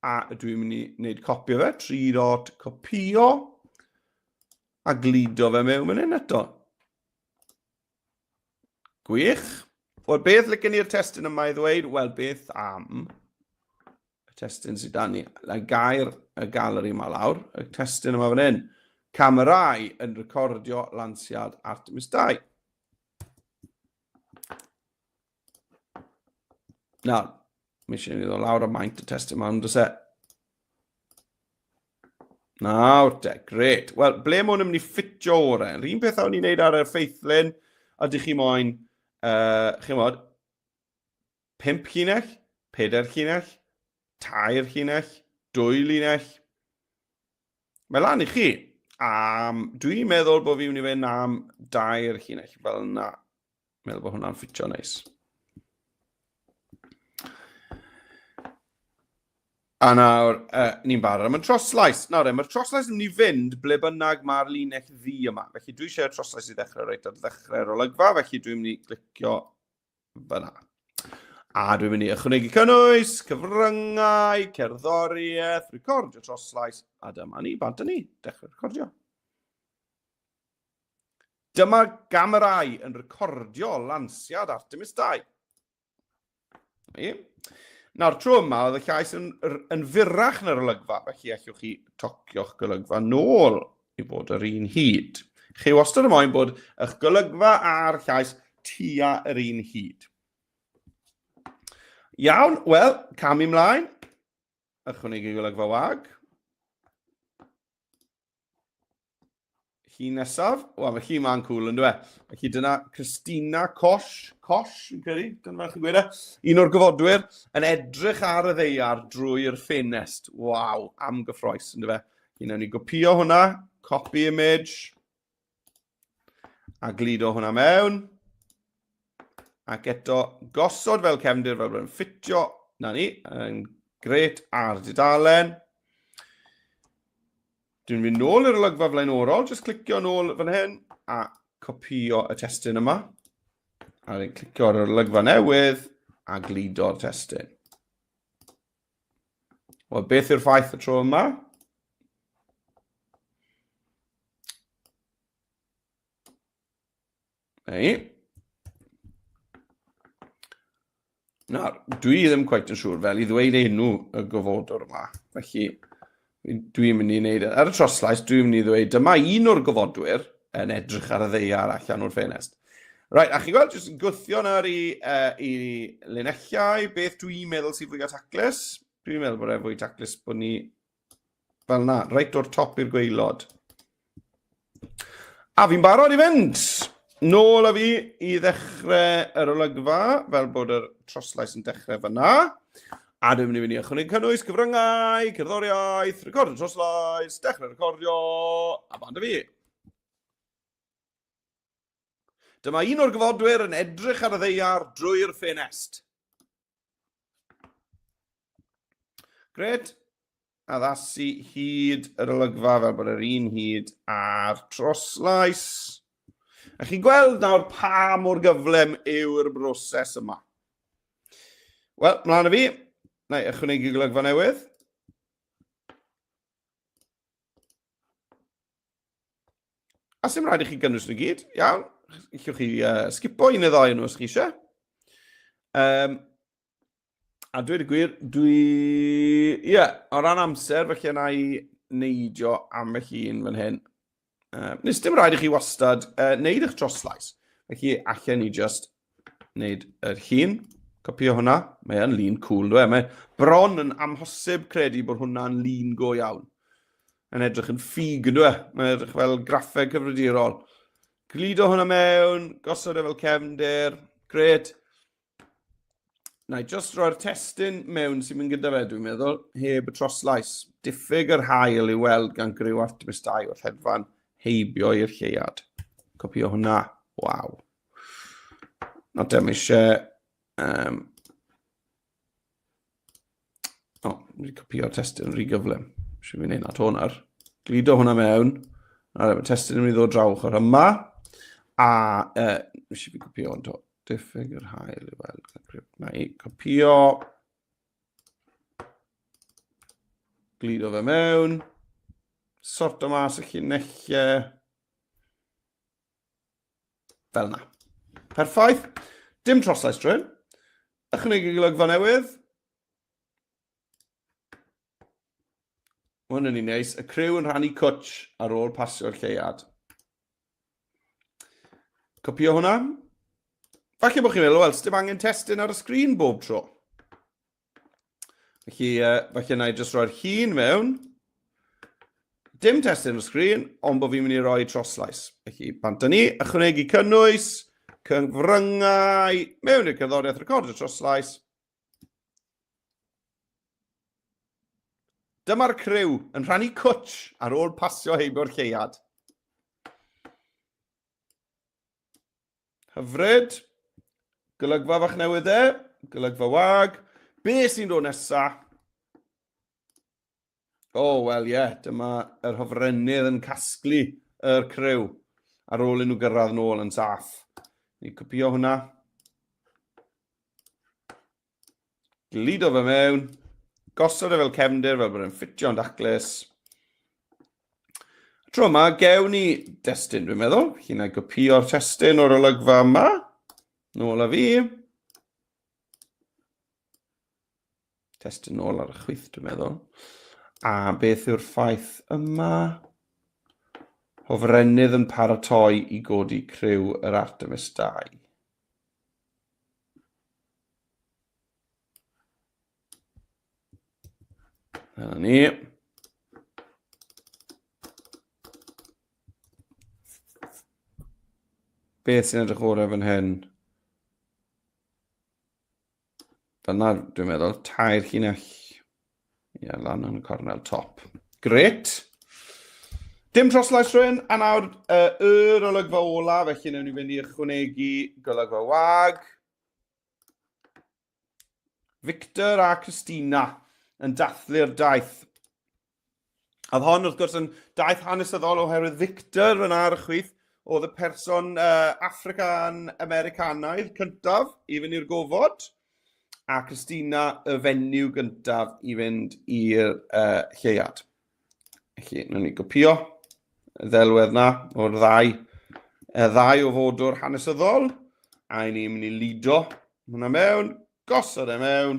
A dwi'n mynd i wneud copio fe. 3 copio. A glido fe mewn fan hyn eto. Gwych. Wel, beth licen ni'r testyn yma i ddweud? Wel, beth am y testyn sydd da ni? La gair y galeri yma lawr. Y testyn yma fan hyn. Camerau yn recordio lansiad Artemis 2. Nawr, mi eisiau ni ddod lawr o maint y testyn yma, ond oes e? Nawr te, gret. Wel, ble mae hwn yn mynd i ffitio orau? Yr un peth awn ni'n neud ar y ffeithlyn, ydych chi moyn, chi'n modd, 5 llinell, 4 llinell, 2 llinell, 2 linell. Mae lan i chi. Dwi'n meddwl bod fi'n mynd i fynd am 2 llinell, fel yna. Meddwl bod hwnna'n ffitio neis. A nawr, ni'n barod am y troslais. Nawr, mae'r troslais yn mynd i fynd ble bynnag mae'r linell ddi yma. Felly dwi eisiau'r troslais i ddechrau reit ar ddechrau'r olygfa, felly dwi'n mynd i glicio fyna. A dwi'n mynd i ychwanegu cynnwys, cyfryngau, cerddoriaeth, recordio troslais, a dyma ni, bant ni, dechrau recordio. Dyma gamerau yn recordio lansiad Artemis 2. Nawr, tro yma, oedd y llais yn fyrrach na'r olygfa, felly allwch chi tocio'ch golygfa nôl i bod yr un hyd. Chi wastad yn moyn bod eich golygfa a'r llais tua yr un hyd. Iawn, wel, cam i mlaen. Ychwanegu golygfa wag. Chi nesaf. Wel, mae chi ma'n cool yn dweud. Felly dyna Christina Cosh, fi'n credu, dyna fel chi'n gweud e. Un o'r gyfodwyr yn edrych ar y ddeiar drwy'r ffenest. Waw, am gyffroes yn dweud. Felly ni gopio hwnna, copy image, a glido hwnna mewn. Ac eto gosod fel cefndir fel bod yn ffitio, na ni, yn gret ar dudalen. Dwi'n mynd nôl i'r olygfa flaenorol, jyst clicio nôl fan hyn, a copio y testyn yma. A dwi'n clicio ar yr olygfa newydd, a glido'r testyn. Wel, beth yw'r ffaith y tro yma? Ei. Nawr, dwi ddim cweit yn siŵr fel i ddweud enw y gofodwr yma. Felly, dwi'n mynd i wneud, ar y troslais, dwi'n mynd i ddweud, dyma un o'r gofodwyr yn edrych ar y ddeiar allan o'r ffenest. Right, a chi gweld, jyst yn gwthio nawr i linellau, beth dwi'n meddwl sy'n fwy taclus. Dwi'n meddwl bod e fwy taclus bod ni fel na, reit o'r top i'r gwaelod. A fi'n barod i fynd. Nôl â fi i ddechrau yr olygfa, fel bod yr troslais yn dechrau fyna. A dwi'n mynd i fynd i ychwanegu cynnwys, cyfryngau, cerddoriaeth, recordio troslais, dechrau recordio, a band y fi. Dyma un o'r gyfodwyr yn edrych ar y ddeiar drwy'r ffenest. Gret. Addasu hyd yr olygfa fel bod yr un hyd ar troslais. A chi'n gweld nawr pa mor gyflym yw'r broses yma. Wel, mlaen â fi. Na i ychwanegu golygfa newydd. A sy'n rhaid i chi gynnwys nhw gyd. Iawn. Gallwch chi skipo un neu ddau nhw os chi eisiau. A dweud y gwir, o ran amser, felly yna i neidio am y llun fan hyn. Nes dim rhaid i chi wastad wneud eich troslais. Felly, allan ni just wneud yr llun. Copio hwnna. Mae yn lun cool, dwi. Mae bron yn amhosib credu bod hwnna'n lun go iawn. Yn edrych yn ffug, dwi. Mae'n edrych fel graffeg cyfridirol. Glido hwnna mewn, gosod e fel cefndir. Gret. Na i just roi'r testyn mewn sy'n mynd gyda fe, dwi'n meddwl, heb y troslais. Diffyg yr hael i weld gan Griw Artemis 2 wrth hedfan heibio i'r lleiad. Copio hwnna. Waw. Not am eisiau... Dwi'n copio'r testyn rhy gyflym. Eisiau fi'n neud at hwnna'r. Glido hwnna mewn. Mae'r testyn yn mynd i ddod draw ochr yma. A eisiau fi'n copio hwnna. Diffyg yr hael i weld. Na i copio. Glido fe mewn. Sorto mas y llinellau. Fel na. Perffaith. Dim troslais drwy. Ychwanegu golygfa newydd. Hwn yn un neis. Y criw yn rhannu cwtch ar ôl pasio'r lleiad. Copio hwnna. Falle bod chi'n meddwl, wel, dim angen testyn ar y sgrin bob tro. Felly, falle na i jyst roi'r llun mewn. Dim testyn ar y sgrin, ond bod fi'n mynd i roi troslais. Felly, bant ni, ychwanegu cynnwys, cyfryngau, mewn i'r cerddoriaeth recordio troslais. Dyma'r criw yn rhannu cwtch ar ôl pasio heibio'r lleiad. Hyfryd. Golygfa fach newydd e. Golygfa wag. Be sy'n dod nesaf? Wel, dyma yr hofrennydd yn casglu yr criw ar ôl i nhw gyrraedd nôl yn saff. Ni copio hwnna. Glido fe mewn. Gosod e fel cefndir fel bod e'n ffitio'n daclus. Tro yma, gewn ni testyn, dwi'n meddwl. Felly na i copio'r testyn o'r olygfa yma. Nôl â fi. Testyn nôl ar y chwith, dwi'n meddwl. A beth yw'r ffaith yma? Hofrennydd yn paratoi i godi criw yr Artemis 2. Dyna ni. beth sy'n edrych o'r fan hyn? Dyna, dwi'n meddwl, tair llinell. Ie, lan yn y cornel top. Gret. Dim troslais rhywun, a nawr yr olygfa ola, felly newn ni fynd i ychwanegu golygfa wag. Victor a Christina yn dathlu'r daith. A hon, wrth gwrs, yn daith hanesyddol oherwydd Victor yn ar y chwith, oedd y person African-Americanaidd cyntaf i fynd i'r gofod, a Christina y fenyw gyntaf i fynd i'r lleuad. Felly, newn ni gopio y ddelwedd na o'r ddau o fodwr hanesyddol, a ni'n mynd i lido hwnna mewn, gosod e mewn,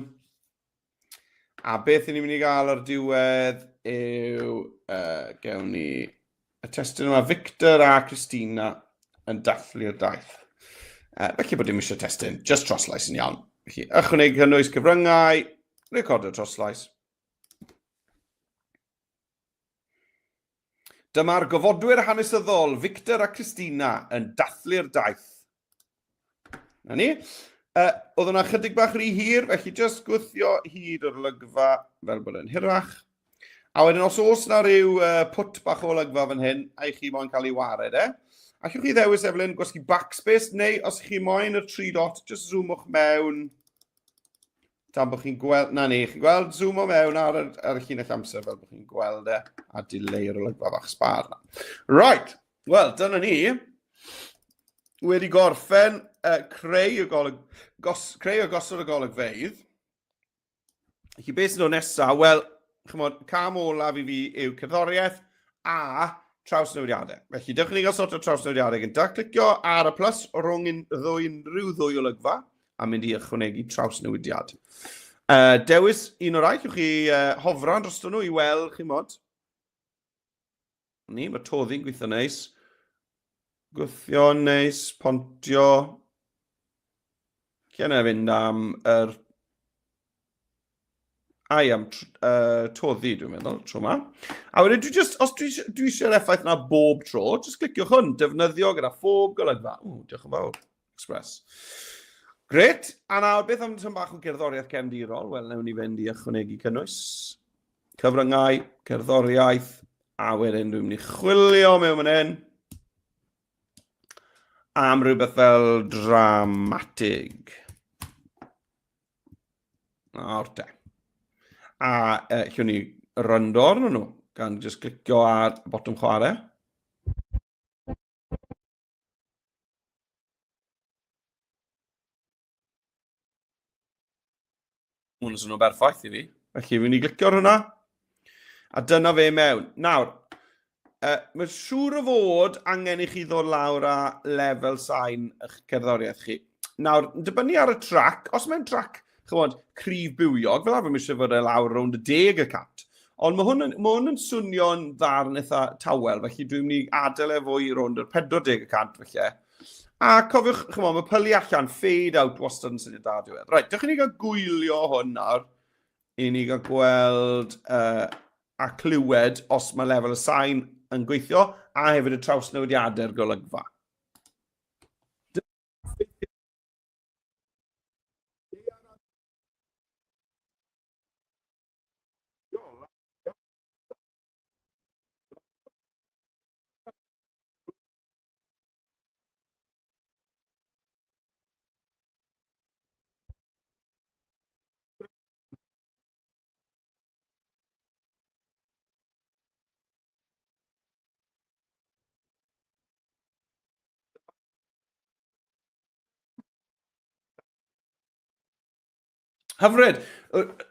a beth ni'n mynd i gael ar diwedd yw, gewn ni y testyn yma, Victor a Christina yn dathlu'r daith. Felly bod dim eisiau testyn, just troslais yn iawn. Felly, ychwanegu cynnwys cyfryngau, recordio troslais. Dyma'r gofodwyr hanesyddol, Victor a Christina, yn dathlu'r daith. Na ni. Oedd yna chydig bach rhy hir, felly jyst gwthio hyd o'r olygfa fel bod yn hirach. A wedyn os oes na ryw pwt bach o olygfa fan hyn, a i chi moyn cael ei wared allwch chi ddewis Evelyn gwasgu backspace, neu os chi moyn y 3 dot, jyst zoomwch mewn. Tan bod chi'n gweld, na ni, chi'n gweld zoomo mewn ar y llinell amser fel bod chi'n gweld a dileu'r olygfa bach sbar. Right, wel, dyna ni. Wedi gorffen creu o gosod y golygfeydd. Felly beth sy'n dod nesaf? Wel, chymod, cam olaf i fi yw cerddoriaeth a trawsnewidiadau. Felly, dewch ni gael sort o trawsnewidiadau gyda. Clicio ar y plus rhwng unrhyw ddwy olygfa a mynd i ychwanegu trawsnewidiad. Dewis un o'r rhaid, ywch chi hofran drosto nhw i weld, chi'n mod. Ni, mae toddi'n gweithio neis. Gwthio neis, pontio. Cyna fynd am yr... am toddi, dwi'n meddwl, tro yma. A wedyn, os dwi eisiau'r effaith yna bob tro, jyst cliciwch hwn, defnyddio gyda phob golygfa. Diolch yn fawr, Express. Gret, a nawr beth am tyn bach o cerddoriaeth cefndirol? Wel, newn ni fynd i ychwanegu cynnwys. Cyfryngau, cerddoriaeth, a wedyn dwi'n mynd i chwilio mewn fan hyn am rhywbeth fel dramatig. Nawr te. A llwn ni ryndo arno nhw, gan just clicio ar botwm chwarae. Hwnnw sy'n nhw'n berffaith i fi. Felly, fi'n i glicio ar hwnna. A dyna fe mewn. Nawr, mae siŵr o fod angen i chi ddod lawr a lefel sain eich cerddoriaeth chi. Nawr, dibynnu ar y trac, os mae'n trac, chymod, cryf bywiog, fel arfer mi eisiau fod e lawr rownd y 10%. Ond mae hwn yn swnio'n ddarn eitha tawel, felly dwi'n mynd i adael e fwy rownd yr 40%, felly. A cofiwch, chymod, mae pylu allan, fade out wastad yn syniad da diwedd. Right, dych chi'n gael gwylio hwn nawr, i ni gael gweld a clywed os mae lefel y sain yn gweithio, a hefyd y trawsnewidiadau'r golygfa. Hyfryd,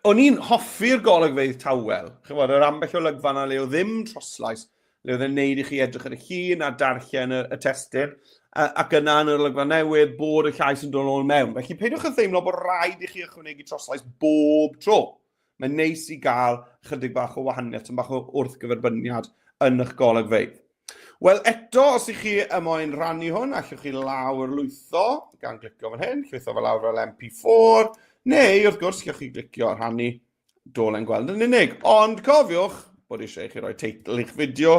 o'n i'n hoffi'r golygfeydd tawel. Chymod, yr ambell o olygfa na le o ddim troslais, le oedd e'n neud i chi edrych ar y llun a darllen y testyn, ac yna yn yr olygfa newydd bod y llais yn dod nôl mewn. Felly peidiwch yn theimlo bod rhaid i chi ychwanegu troslais bob tro. Mae'n neis i gael chydig bach o wahaniaeth, yn bach o wrthgyferbyniad yn eich golygfeydd. Wel, eto, os ych chi moyn rannu hwn, allwch chi lawr lwytho, gan glicio fan hyn, llwytho fel lawr fel MP4, neu, wrth gwrs, gallwch chi glicio ar rhannu dolen gweld yn unig. Ond cofiwch bod eisiau chi roi teitl i'ch fideo,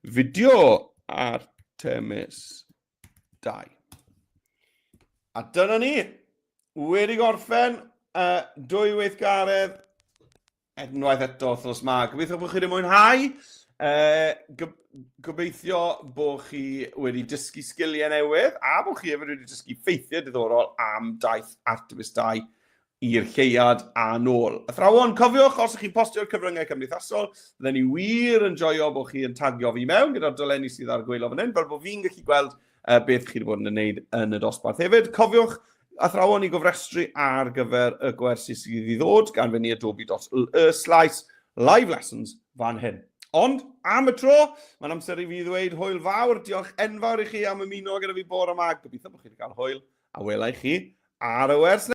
Fideo Artemis 2. A dyna ni, wedi gorffen, 2 weithgaredd, unwaith eto wrthnos ma. Gobeithio bod chi wedi mwynhau. Gobeithio bod chi wedi dysgu sgiliau newydd a bod chi hefyd wedi dysgu ffeithiau diddorol am daith Artemis 2 i'r lleuad a nôl. Athrawon, cofiwch, os ydych chi'n postio'r cyfryngau cymdeithasol, byddwn ni wir yn joio bod chi yn tagio fi mewn gyda'r dolenni sydd ar gweilo fan hyn, fel bod fi'n gallu gweld beth chi wedi bod yn wneud yn y dosbarth. Hefyd, cofiwch, athrawon i gofrestru ar gyfer y gwersi sydd i ddod gan fyny adobe.y/live lessons fan hyn. Ond, am y tro, mae'n amser i fi ddweud hwyl fawr. Diolch enfawr i chi am ymuno gyda fi bore yma. Gobeithio bod chi wedi cael hwyl a welai chi ar y wers.